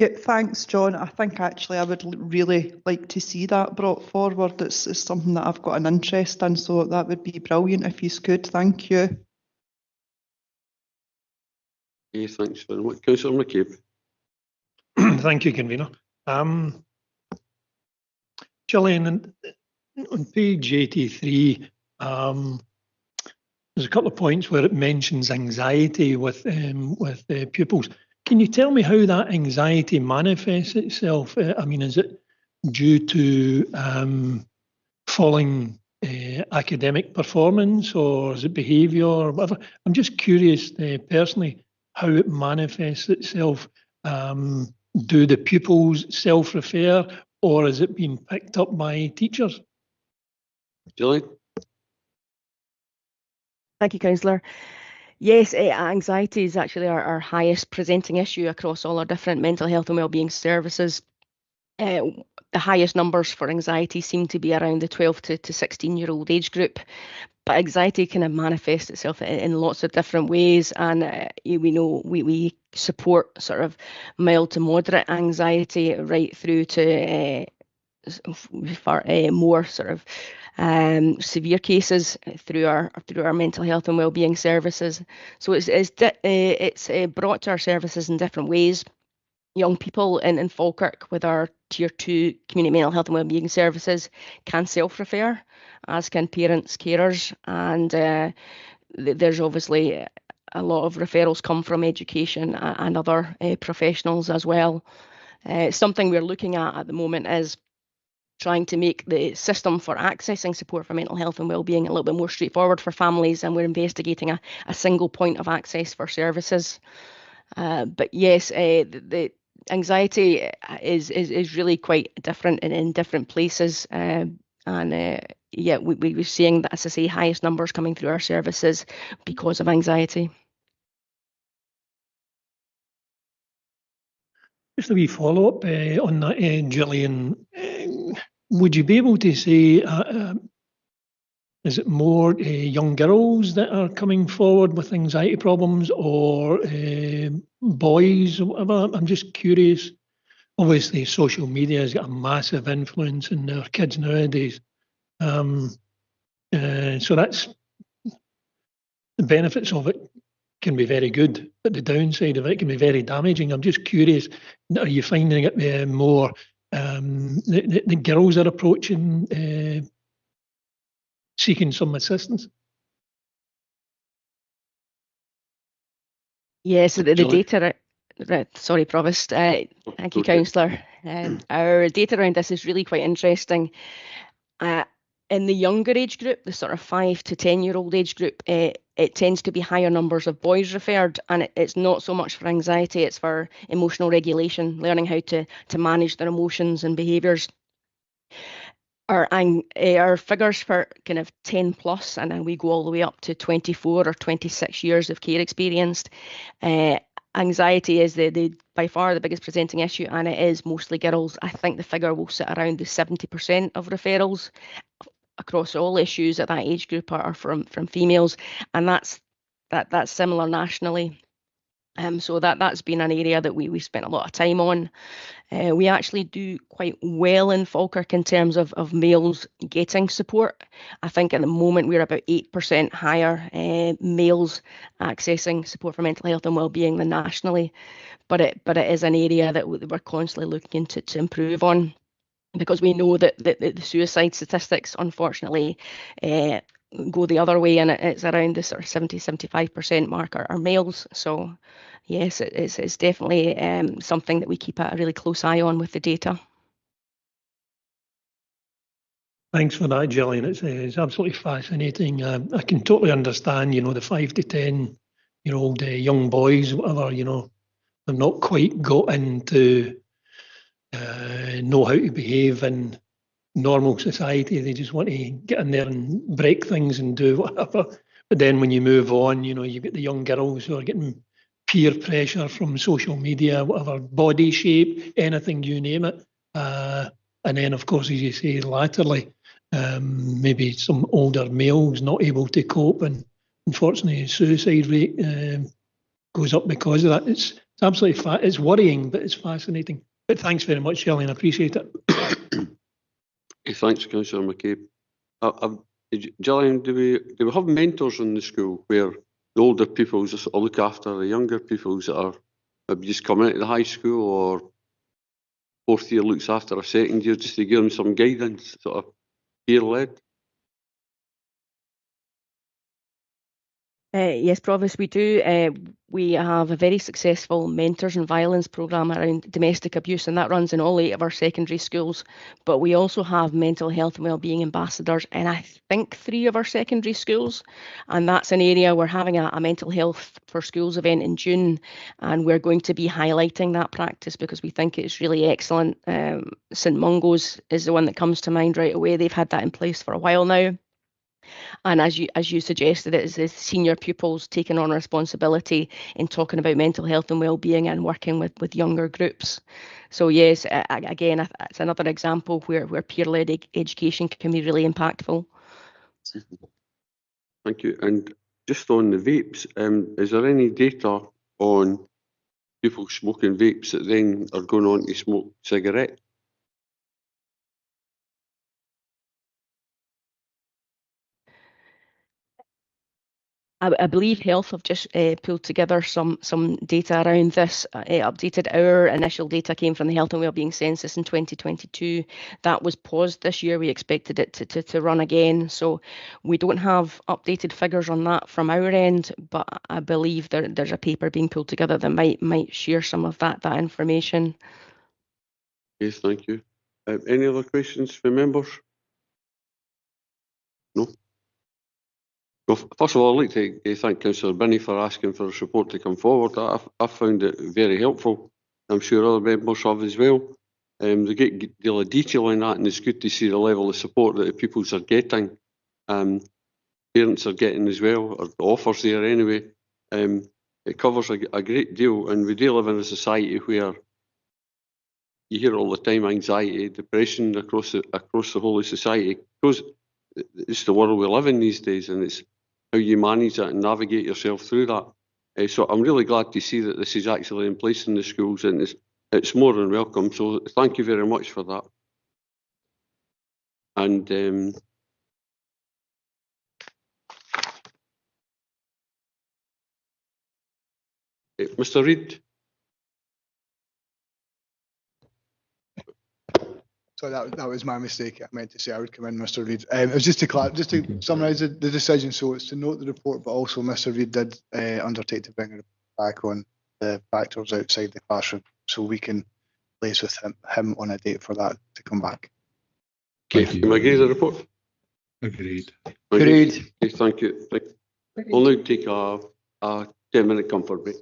Yeah, thanks, John. I think actually I would really like to see that brought forward. It's something that I've got an interest in, so that would be brilliant if you could. Thank you. Okay, thanks very much. Councillor McCabe. Thank you, Convener. Gillian, on page 83, there's a couple of points where it mentions anxiety with pupils. Can you tell me how that anxiety manifests itself? I mean, is it due to falling academic performance, or is it behaviour or whatever? I'm just curious personally how it manifests itself. Do the pupils self-refer, or is it being picked up by teachers? Gillian. Thank you, Councillor. Yes, anxiety is actually our highest presenting issue across all our different mental health and wellbeing services. The highest numbers for anxiety seem to be around the 12 to 16-year-old age group, but anxiety kind of manifests itself in lots of different ways, and we know we support sort of mild to moderate anxiety right through to for more sort of severe cases through our mental health and wellbeing services. So it's brought to our services in different ways. Young people in Falkirk with our Tier 2 community mental health and wellbeing services can self-refer, as can parents, carers, and there's obviously a lot of referrals come from education and other professionals as well. Something we're looking at the moment is trying to make the system for accessing support for mental health and wellbeing a little bit more straightforward for families, and we're investigating a single point of access for services. But yes, the anxiety is really quite different in different places, and yeah, we were seeing that, as I say, highest numbers coming through our services because of anxiety. Just a wee follow-up on that, Gillian. Would you be able to say, is it more young girls that are coming forward with anxiety problems, or boys or whatever? I'm just curious. Obviously, social media has got a massive influence in our kids nowadays. So that's the benefits of it can be very good, but the downside of it can be very damaging. I'm just curious, are you finding it more the girls are approaching seeking some assistance? Yes, the Julie? data. Sorry, Provost. Thank you, Okay. Councillor. Our data around this is really quite interesting. In the younger age group, the sort of 5 to 10-year-old age group, it tends to be higher numbers of boys referred, and it's not so much for anxiety, it's for emotional regulation, learning how to manage their emotions and behaviours. Our figures for kind of 10 plus, and then we go all the way up to 24 or 26 years of care experienced. Anxiety is by far the biggest presenting issue, and it is mostly girls. I think the figure will sit around the 70% of referrals across all issues at that age group are from females, and that's similar nationally. So that's been an area that we spent a lot of time on. We actually do quite well in Falkirk in terms of males getting support. I think at the moment we're about 8% higher males accessing support for mental health and wellbeing than nationally, but it is an area that we're constantly looking to improve on, because we know that the suicide statistics, unfortunately, go the other way, and it's around the sort of 70-75% mark are males. So yes, it's definitely something that we keep a really close eye on with the data. Thanks for that, Gillian. It's absolutely fascinating. I can totally understand, the 5 to 10-year-old young boys, whatever, they've not quite got into know how to behave in normal society. They just want to get in there and break things and do whatever. But then when you move on, you get the young girls who are getting peer pressure from social media, whatever, body shape, anything, you name it. And then, of course, as you say, latterly, maybe some older males not able to cope, and unfortunately, suicide rate goes up because of that. It's absolutely it's worrying, but it's fascinating. But thanks very much, Gillian. I appreciate it. Thanks, Councillor McCabe. Gillian, do we have mentors in the school where the older people just sort of look after the younger people that are maybe just coming into the high school, or fourth year looks after a second year, just to give them some guidance, sort of peer-led? Yes, Provost, we do. We have a very successful mentors and violence programme around domestic abuse, and that runs in all 8 of our secondary schools. But we also have mental health and wellbeing ambassadors in, I think, 3 of our secondary schools. And that's an area we're having a mental health for schools event in June, and we're going to be highlighting that practice because we think it's really excellent. St Mungo's is the one that comes to mind right away. They've had that in place for a while now. And as you suggested, it is senior pupils taking on responsibility in talking about mental health and wellbeing and working with younger groups. So yes, again, it's another example where peer-led education can be really impactful. Thank you. And just on the vapes, is there any data on people smoking vapes that then are going on to smoke cigarettes? I believe Health have just pulled together some data around this, updated. Our initial data came from the Health and Wellbeing Census in 2022. That was paused this year. We expected it to run again. So we don't have updated figures on that from our end, but I believe there's a paper being pulled together that might share some of that information. Yes, thank you. Any other questions for members? No? Well, first of all, I'd like to thank Councillor Binney for asking for his report to come forward. I found it very helpful. I'm sure other members have as well. There's a great deal of detail in that, and it's good to see the level of support that the pupils are getting. Parents are getting as well, or the offers there anyway. It covers a great deal, and we do live in a society where you hear all the time anxiety, depression across the whole of society. Because it's the world we live in these days, and it's how you manage that and navigate yourself through that. So I'm really glad to see that this is actually in place in the schools, and it's more than welcome. So thank you very much for that. And Mr. Reid. So that was my mistake. I meant to say I would come in, Mr. Reid. It was just to summarise the decision. So it's to note the report, but also Mr. Reid did undertake to bring it back on the factors outside the classroom, so we can liaise with him on a date for that to come back. Okay, can I agree with the report? Agreed. Agreed. Okay, thank you. We'll now take a 10-minute comfort break.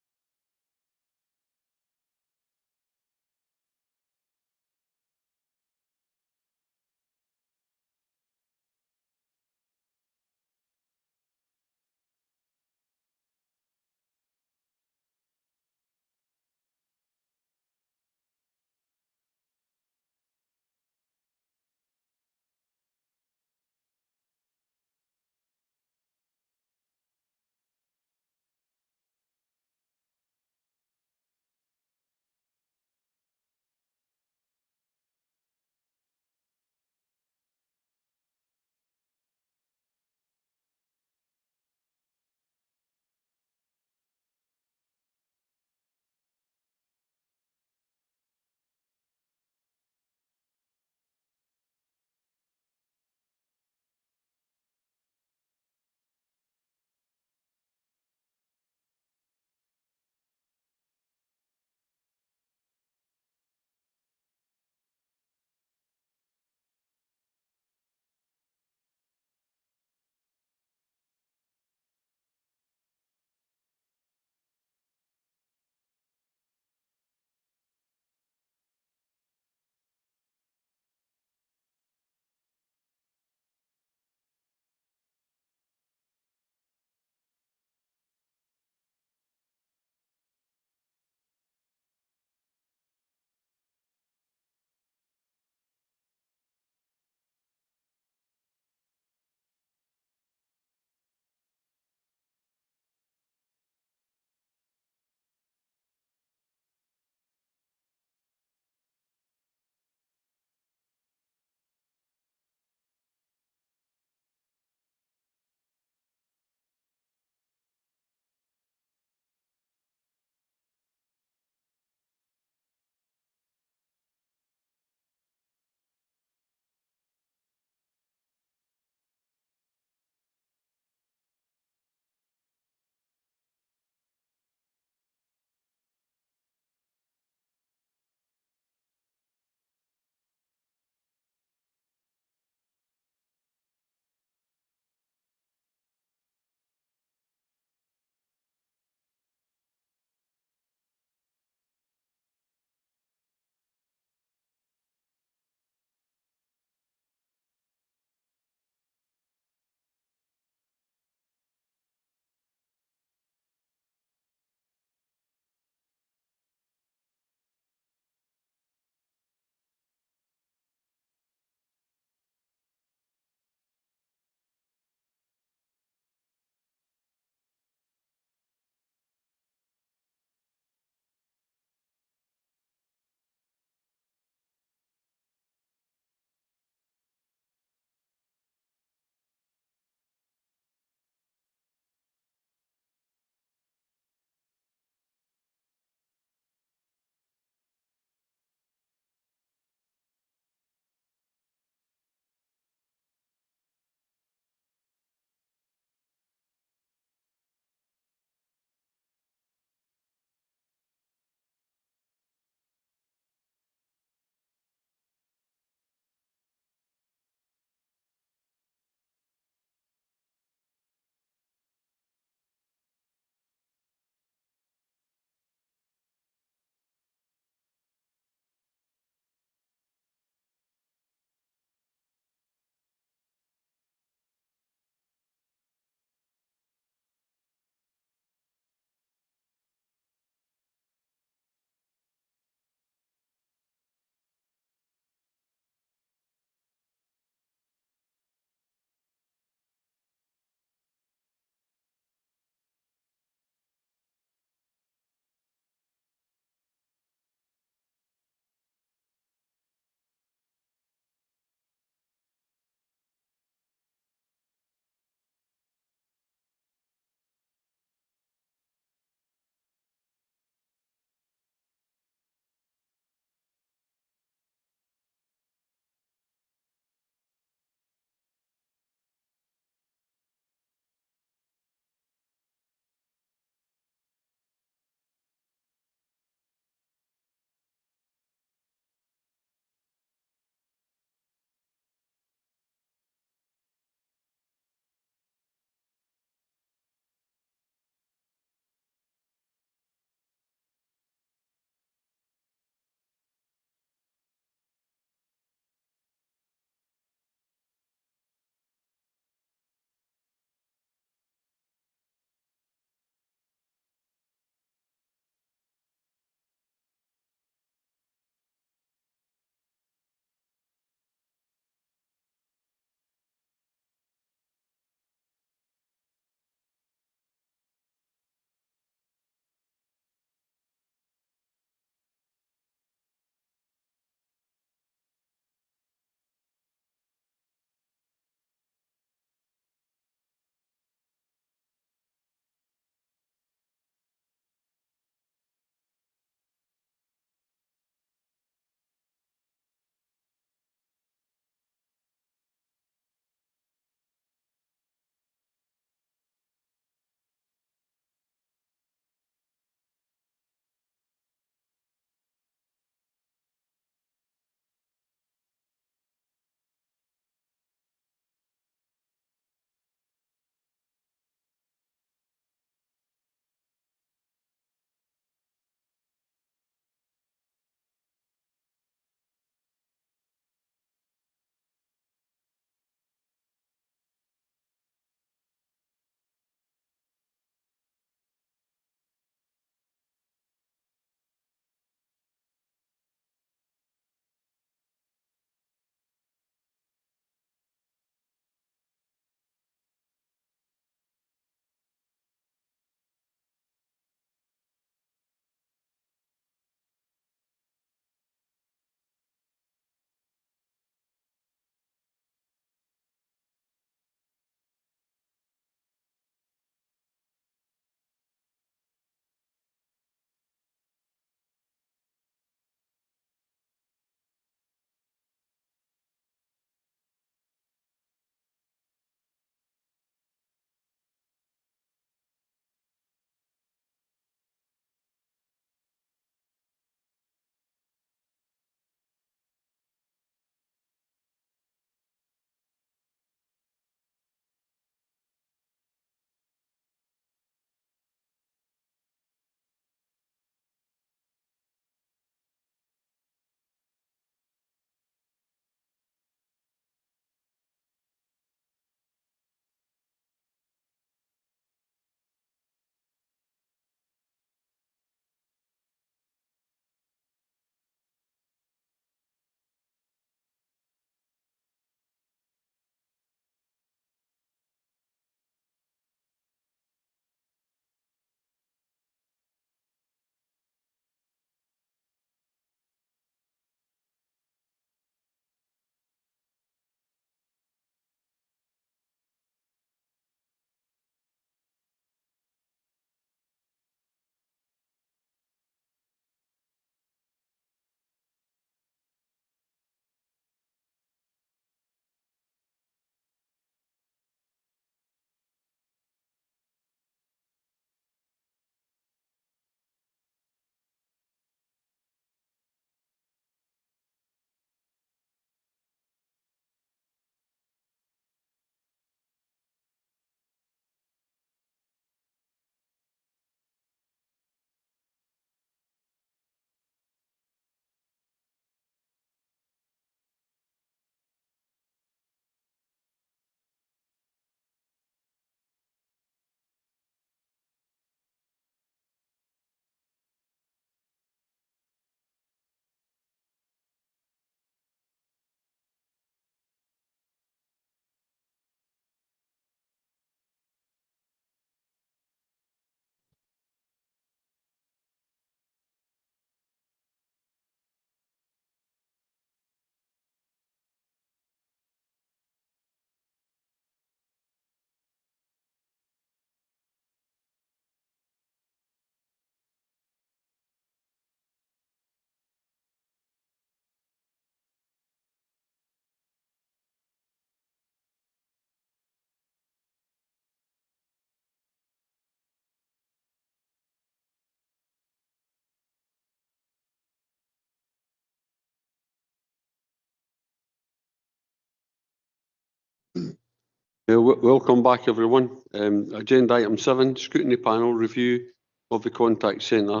Welcome back, everyone. Agenda item 7, scrutiny panel review of the contact centre,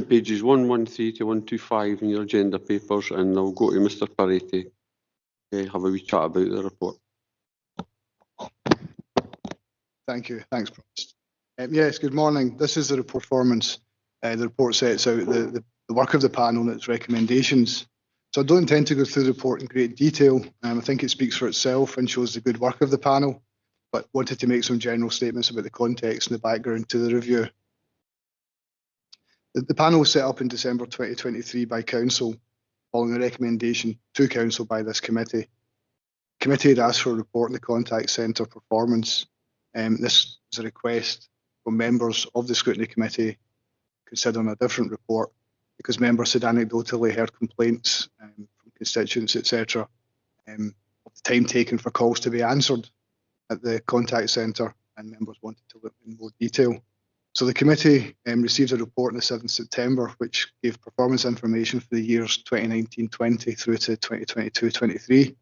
pages 113 to 125 in your agenda papers, and I'll go to Mr. Perry to have a wee chat about the report. Thank you. Thanks, Provost. Yes, good morning. This is the report performance. The report sets out the work of the panel and its recommendations. So I don't intend to go through the report in great detail. I think it speaks for itself and shows the good work of the panel, but wanted to make some general statements about the context and the background to the review. The panel was set up in December 2023 by Council, following a recommendation to Council by this committee. The committee had asked for a report on the contact centre performance. This was a request from members of the Scrutiny Committee considering a different report because members had anecdotally heard complaints from constituents, etc., of the time taken for calls to be answered at the contact centre, and members wanted to look in more detail. So the committee received a report on the 7th September, which gave performance information for the years 2019-20 through to 2022-23.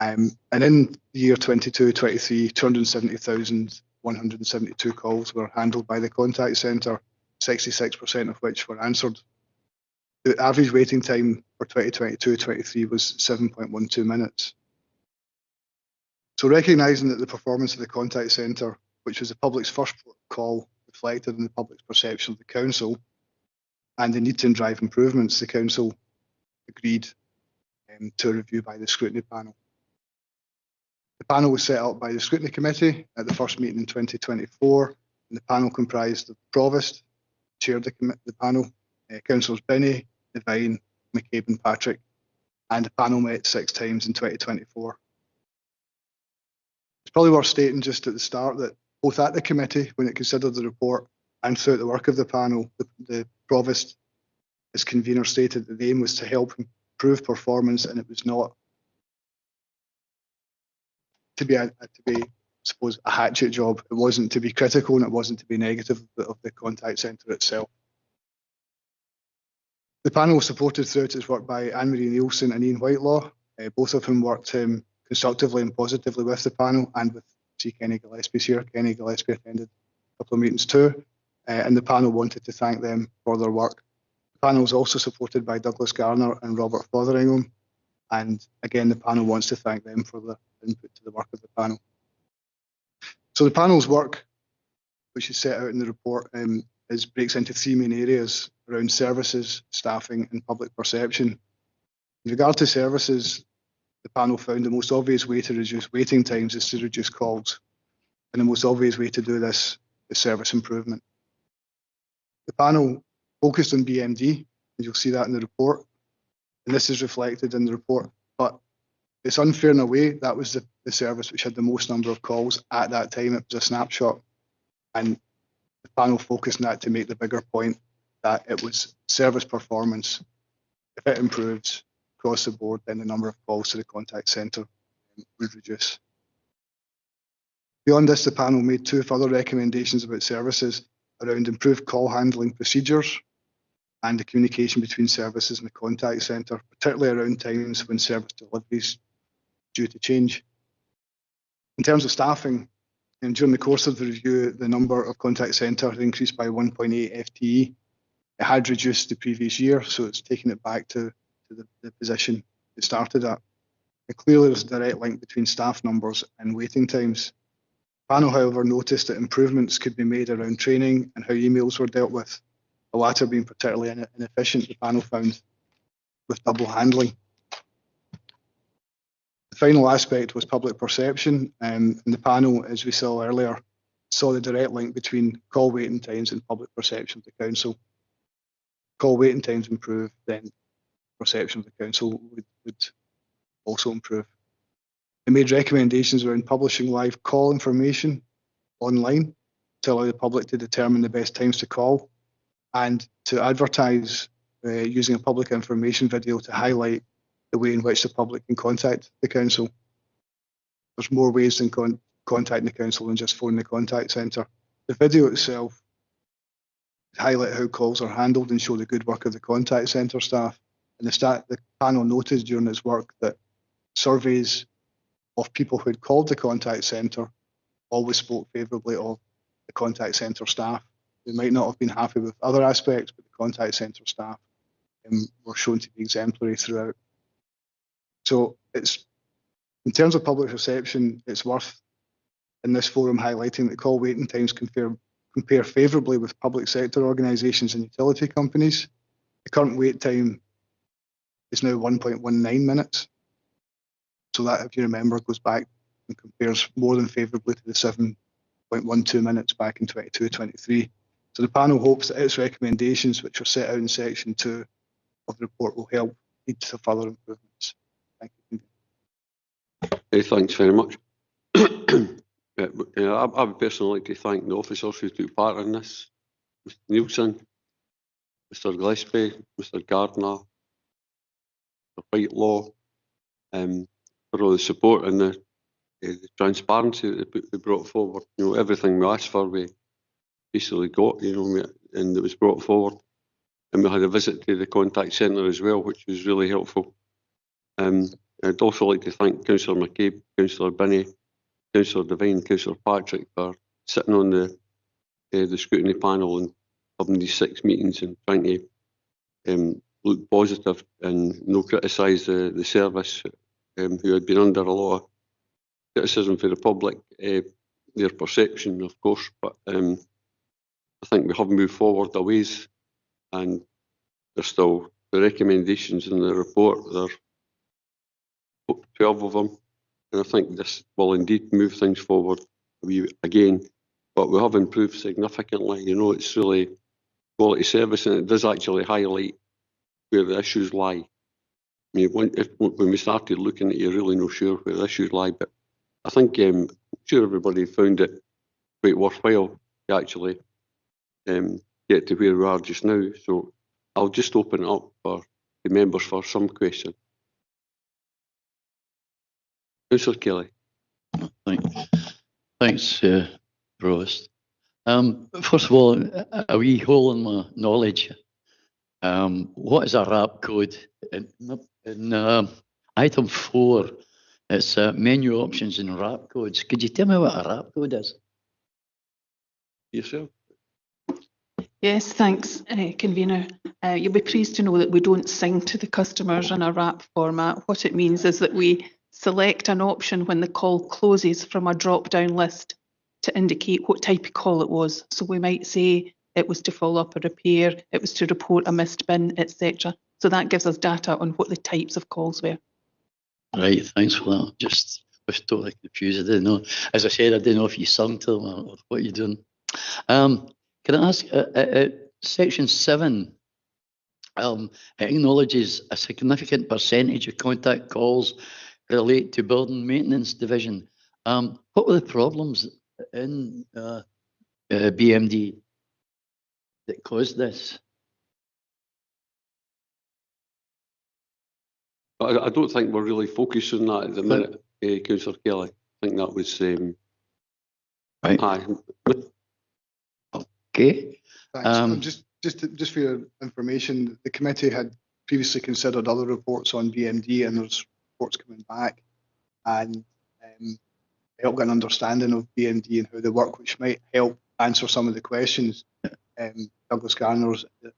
And in the year 22-23, 270,172 calls were handled by the contact centre, 66% of which were answered. The average waiting time for 2022-23 was 7.12 minutes. So recognising that the performance of the contact centre, which was the public's first call, reflected in the public's perception of the Council and the need to drive improvements, the Council agreed to a review by the Scrutiny panel. The panel was set up by the Scrutiny Committee at the first meeting in 2024, and the panel comprised of the Provost, chaired the panel, Councillors Binney, Devine, McCabe and Patrick, and the panel met 6 times in 2024. It's probably worth stating just at the start that both at the committee, when it considered the report, and throughout the work of the panel, the Provost, as convener, stated that the aim was to help improve performance, and it was not to be, I suppose, a hatchet job. It wasn't to be critical and it wasn't to be negative of the contact centre itself. The panel was supported throughout its work by Anne-Marie Nielsen and Ian Whitelaw, both of whom worked constructively and positively with the panel, and with Kenny Gillespie's here. Kenny Gillespie attended a couple of meetings too, and the panel wanted to thank them for their work. The panel was also supported by Douglas Garner and Robert Fotheringham, and again the panel wants to thank them for the input to the work of the panel. So the panel's work, which is set out in the report, breaks into 3 main areas around services, staffing and public perception. In regard to services, the panel found the most obvious way to reduce waiting times is to reduce calls, and the most obvious way to do this is service improvement. The panel focused on BMD, and you'll see that in the report, and this is reflected in the report, but it's unfair in a way. That was the service which had the most number of calls at that time. It was a snapshot, and the panel focused on that to make the bigger point that it was service performance. If it improves across the board, then the number of calls to the contact centre would reduce. Beyond this, the panel made 2 further recommendations about services around improved call handling procedures and the communication between services and the contact centre, particularly around times when service deliveries due to change. In terms of staffing, and during the course of the review, the number of contact centre had increased by 1.8 FTE. It had reduced the previous year, so it's taken it back to the position it started at. And clearly there's a direct link between staff numbers and waiting times. The panel, however, noticed that improvements could be made around training and how emails were dealt with, the latter being particularly inefficient, the panel found, with double handling. The final aspect was public perception, and the panel, as we saw earlier, saw the direct link between call waiting times and public perception of the Council. Call waiting times improve, then perception of the Council would also improve. It made recommendations around publishing live call information online to allow the public to determine the best times to call, and to advertise using a public information video to highlight the way in which the public can contact the Council. There's more ways than contacting the Council than just phoning the contact centre. The video itself highlight how calls are handled and show the good work of the contact centre staff. And the panel noted during its work that surveys of people who had called the contact centre always spoke favourably of the contact centre staff. They might not have been happy with other aspects, but the contact centre staff were shown to be exemplary throughout. So it's, in terms of public reception, it's worth in this forum highlighting that call waiting times compare favourably with public sector organisations and utility companies. The current wait time is now 1.19 minutes. So that, if you remember, goes back and compares more than favourably to the 7.12 minutes back in 22-23. So the panel hopes that its recommendations, which are set out in section 2 of the report, will help lead to further improvements. Thank you. Thanks very much. I would personally like to thank the officers who took part in this. Mr. Nielsen, Mr. Gillespie, Mr. Gardner, Mr. Whitelaw, for all the support and the transparency that they brought forward. You know, everything we asked for, we basically got, you know, and it was brought forward. And we had a visit to the contact centre as well, which was really helpful. I'd also like to thank Councillor McCabe, Councillor Binney, Councillor Devine, Councillor Patrick for sitting on the scrutiny panel and having these 6 meetings and trying to look positive and no criticise the service who had been under a lot of criticism for the public, their perception, of course, but I think we have moved forward a ways, and there's still the recommendations in the report. There are 12 of them, and I think this will indeed move things forward again, but we have improved significantly. You know, it's really quality service, and it does actually highlight where the issues lie. I mean, when we started looking at it, you're really not sure where the issues lie, but I think I'm sure everybody found it quite worthwhile to actually get to where we are just now. So I'll just open it up for the members for some questions. Councillor Kelly. Thanks, Provost. First of all, a wee hole in my knowledge. What is a RAP code? In item 4, it's menu options and RAP codes. Could you tell me what a RAP code is? Yourself? Yes, thanks, Convener. You'll be pleased to know that we don't sing to the customers in a RAP format. What it means is that we select an option when the call closes from a drop-down list to indicate what type of call it was. So we might say it was to follow up a repair, it was to report a missed bin, etc. So that gives us data on what the types of calls were. Right, thanks for that. Just was totally confused. I didn't know. As I said, I didn't know if you sung to them or what you're doing. Can I ask, section 7, it acknowledges a significant percentage of contact calls relate to building maintenance division. What were the problems in BMD that caused this? I don't think we're really focused on that at the minute, Councillor Kelly. I think that was right. Okay. Thanks. Just for your information, the committee had previously considered other reports on BMD, and there's reports coming back, and help get an understanding of BMD and how they work, which might help answer some of the questions. Douglas Garner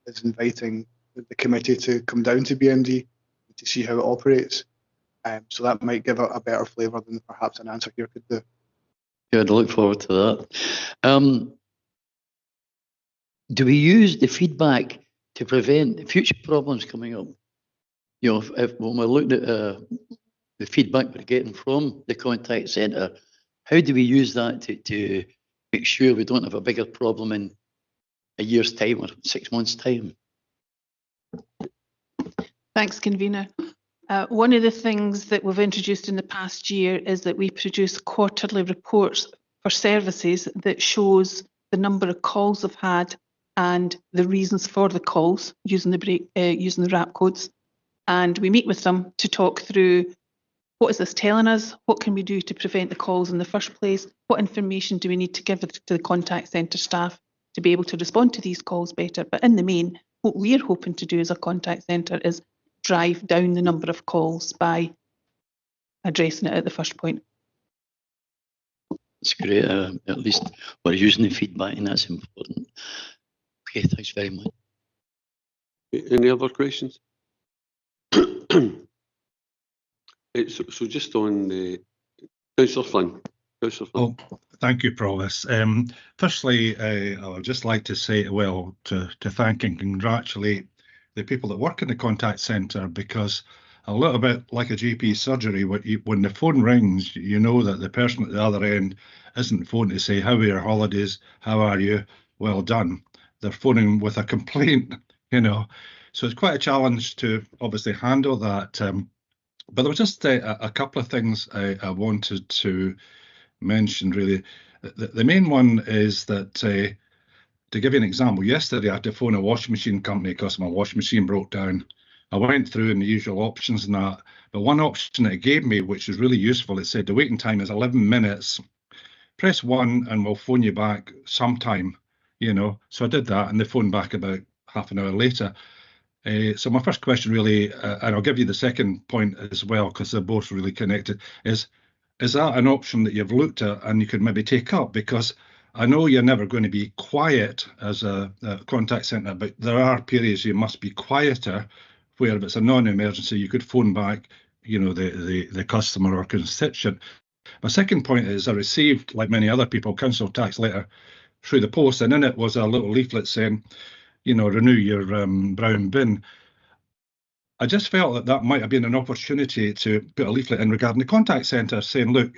is inviting the committee to come down to BMD to see how it operates. So that might give a better flavour than perhaps an answer here could do. Good, I look forward to that. Do we use the feedback to prevent future problems coming up? You know, when we're looking at the feedback we're getting from the contact centre, how do we use that to make sure we don't have a bigger problem in a year's time or 6 months' time? Thanks, Convener. One of the things that we've introduced in the past year is that we produce quarterly reports for services that shows the number of calls they've had and the reasons for the calls using the RAP codes. And we meet with them to talk through what is this telling us, what can we do to prevent the calls in the first place, what information do we need to give to the contact centre staff to be able to respond to these calls better. But in the main, what we're hoping to do as a contact centre is drive down the number of calls by addressing it at the first point. It's great. At least we're using the feedback, and that's important. Okay, thanks very much. Any other questions? So just on the Councillor Flynn. Oh, thank you, Provost. Firstly, I would just like to say, well, to thank and congratulate the people that work in the contact centre, because a little bit like a GP surgery, when the phone rings, you know that the person at the other end isn't phoning to say, how are your holidays? How are you? Well done. They're phoning with a complaint, you know. So it's quite a challenge to obviously handle that. But there was just a couple of things I wanted to mention, really. The main one is that, to give you an example, yesterday I had to phone a washing machine company because my washing machine broke down. I went through in the usual options and that, but one option that it gave me, which was really useful, it said the waiting time is 11 minutes. Press 1 and we'll phone you back sometime, you know. So I did that and they phoned back about half an hour later. So my first question really, and I'll give you the second point as well, because they're both really connected, is that an option that you've looked at and you could maybe take up? Because I know you're never going to be quiet as a contact centre, but there are periods you must be quieter, where if it's a non-emergency, you could phone back, you know, the customer or constituent. My second point is I received, like many other people, council tax letter through the post, and in it was a little leaflet saying, you know, renew your brown bin. I just felt that that might have been an opportunity to put a leaflet in regarding the contact centre, saying, look,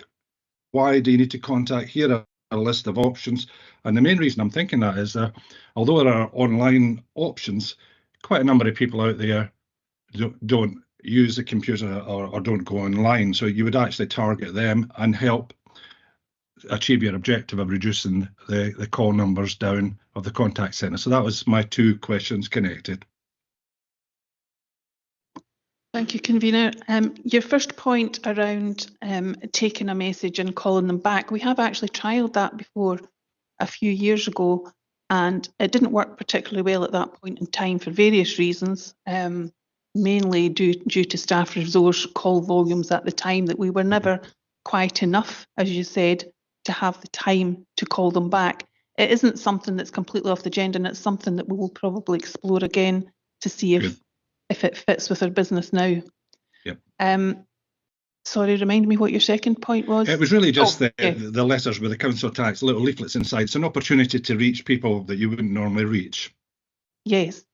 why do you need to contact? Here are a list of options. And the main reason I'm thinking that is that although there are online options, quite a number of people out there don't use the computer or don't go online. So you would actually target them and help achieve your objective of reducing the call numbers down of the contact centre. So that was my two questions connected. Thank you, Convener. Your first point around taking a message and calling them back, we have actually trialled that before a few years ago, and it didn't work particularly well at that point in time for various reasons, mainly due to staff resource call volumes at the time, that we were never quiet enough, as you said, to have the time to call them back. It isn't something that's completely off the agenda, and it's something that we will probably explore again to see if it fits with our business now. Yep. Sorry, remind me what your second point was. It was really just the letters with the council tax, little leaflets inside. It's an opportunity to reach people that you wouldn't normally reach. Yes.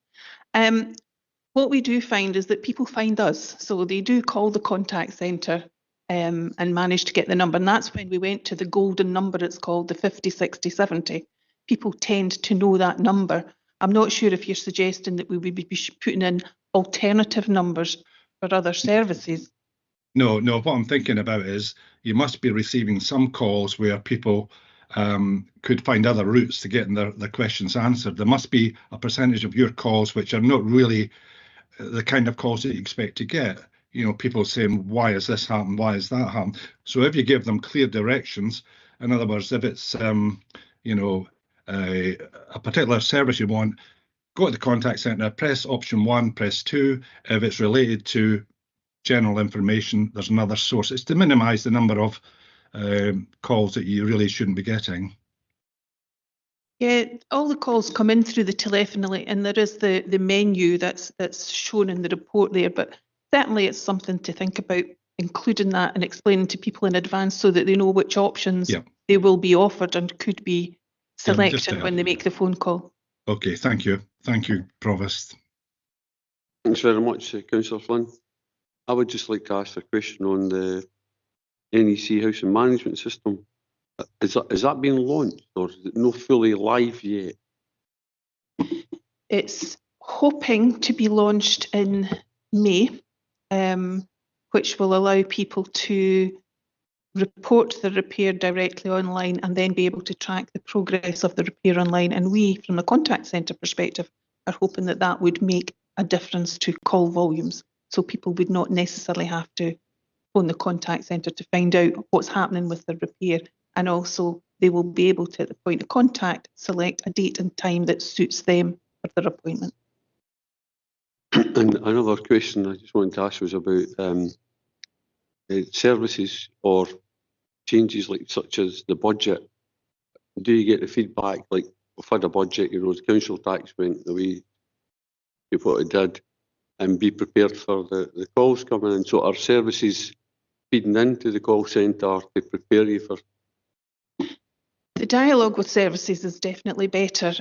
What we do find is that people find us. So they do call the contact centre and manage to get the number. And that's when we went to the golden number, it's called the 50, 60, 70. People tend to know that number. I'm not sure if you're suggesting that we would be putting in alternative numbers for other services. No. What I'm thinking about is you must be receiving some calls where people could find other routes to getting their questions answered. There must be a percentage of your calls which are not really the kind of calls that you expect to get. You know, people saying, why has this happened? Why has that happened? So if you give them clear directions, in other words, if it's, you know, a particular service you want, go to the contact centre, press option 1, press 2. If it's related to general information, there's another source. It's to minimise the number of calls that you really shouldn't be getting. Yeah, all the calls come in through the telephony, and there is the menu that's shown in the report there. But certainly, it's something to think about, including that and explaining to people in advance so that they know which options they will be offered and could be selected when they make the phone call. Okay, thank you. Thank you, Provost. Thanks very much, Councillor Flynn. I would just like to ask a question on the NEC housing management system. Is that being launched, or is it not fully live yet? It's hoping to be launched in May, which will allow people to report the repair directly online and then be able to track the progress of the repair online. And we, from the contact centre perspective, are hoping that that would make a difference to call volumes. So people would not necessarily have to phone the contact centre to find out what's happening with the repair. And also they will be able to, at the point of contact, select a date and time that suits them for their appointment. And another question I just wanted to ask was about services or changes like such as the budget, do you get the feedback like we've had a budget, the council tax went the way you thought it did, and be prepared for the calls coming in? So are services feeding into the call centre to prepare you for? The dialogue with services is definitely better.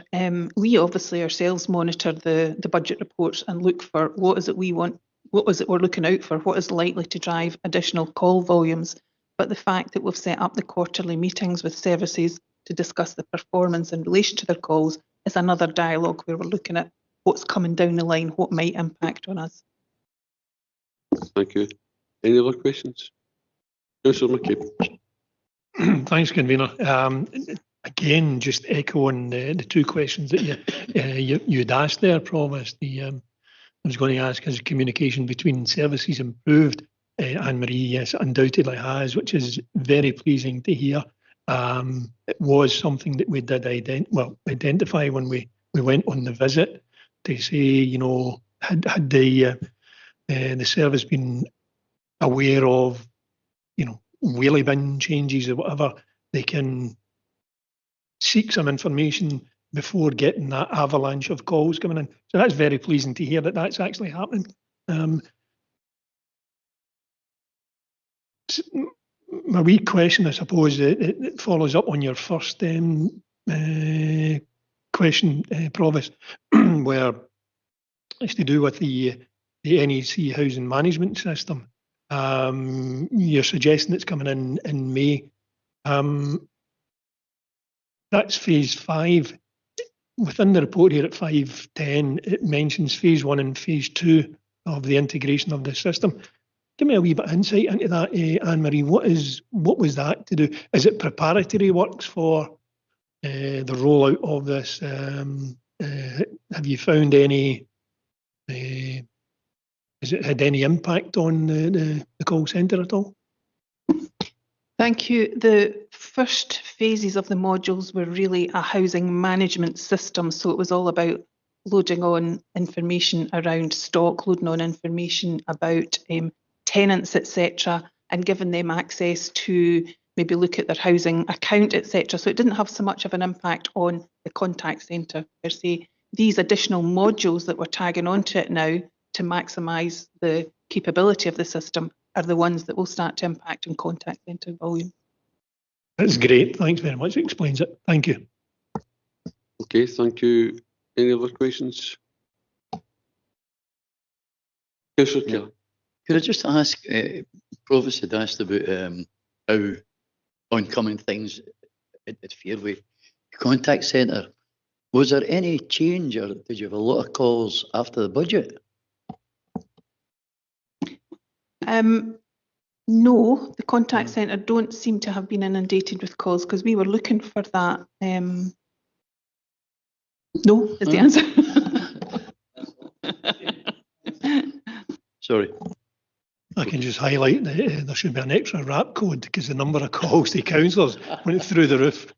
We obviously ourselves monitor the budget reports and look for what is it we want, what is it we're looking out for, what is likely to drive additional call volumes. But the fact that we've set up the quarterly meetings with services to discuss the performance in relation to their calls is another dialogue where we're looking at what's coming down the line, what might impact on us. Thank you. Any other questions? Councillor McCabe. Thanks, convener. Again, just echoing the two questions that you'd asked there, Provost. I was going to ask, has communication between services improved? Anne-Marie, yes, undoubtedly has, which is very pleasing to hear. It was something that we did identify when we went on the visit to say, had the service been aware of, wheelie bin changes or whatever, they can seek some information before getting that avalanche of calls coming in. So that's very pleasing to hear that that's actually happening. My wee question, I suppose, it follows up on your first question, Provost, where it's to do with the NEC housing management system. You're suggesting it's coming in May. That's phase 5. Within the report here at 5.10, it mentions phase 1 and phase 2 of the integration of the system. Give me a wee bit of insight into that, Anne-Marie. What was that to do? Is it preparatory works for the rollout of this? Have you found any? Has it had any impact on the call centre at all? Thank you. The first phases of the modules were really a housing management system. So it was all about loading on information around stock, loading on information about tenants, etc., and giving them access to maybe look at their housing account, etc. So it didn't have so much of an impact on the contact centre per se. These additional modules that we're tagging onto it now to maximise the capability of the system are the ones that will start to impact on contact centre volume. That's great. Thanks very much. It explains it. Thank you. Okay, thank you. Any other questions? Councillor Kelly. Could I just ask, Provost had asked about how oncoming things at Fairway Contact Centre. Was there any change, or did you have a lot of calls after the budget? No, the contact centre don't seem to have been inundated with calls because we were looking for that. No, is the answer. Sorry. I can just highlight that there should be an extra RAP code because the number of calls to councillors went through the roof.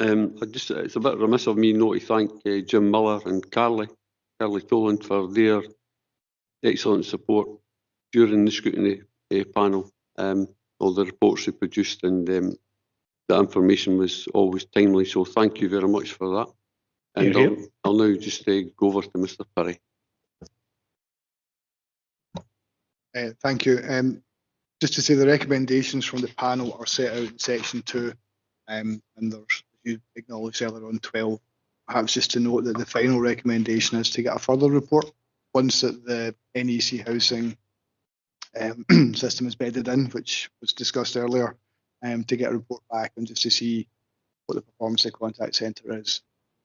It's a bit remiss of me not to thank Jim Miller and Carly Toland for their excellent support during the scrutiny panel. All the reports they produced, and the information was always timely. So thank you very much for that. And I'll now just go over to Mr. Perry. Thank you. Just to say the recommendations from the panel are set out in section 2, and there's, you acknowledged earlier on, 12. Perhaps just to note that the final recommendation is to get a further report once that the NEC housing system is bedded in, which was discussed earlier, to get a report back and just to see what the performance of the contact centre is.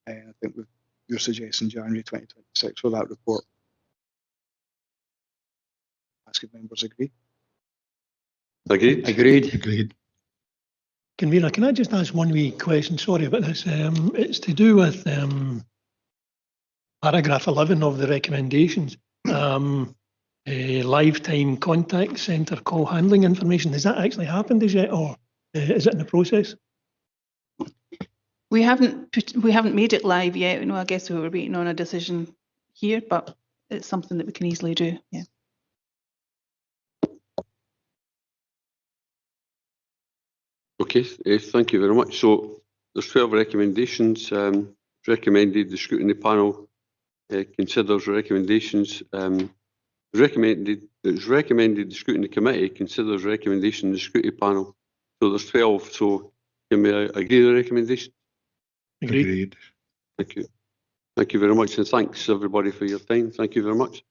I think you're suggesting January 2026 for that report. Ask if members agree. Agreed. Convener, can I just ask one wee question? Sorry about this. It's to do with paragraph 11 of the recommendations. A lifetime contact centre call handling information. Has that actually happened as yet, or is it in the process? We haven't made it live yet. I guess we were waiting on a decision here, but it's something that we can easily do. Yeah. Okay, thank you very much. So there's 12 recommendations. It's recommended the scrutiny panel considers recommendations. It's recommended the scrutiny committee considers recommendation of the scrutiny panel. So there's 12. So can we agree with the recommendation? Agreed. Thank you. Thank you very much, and thanks everybody for your time. Thank you very much.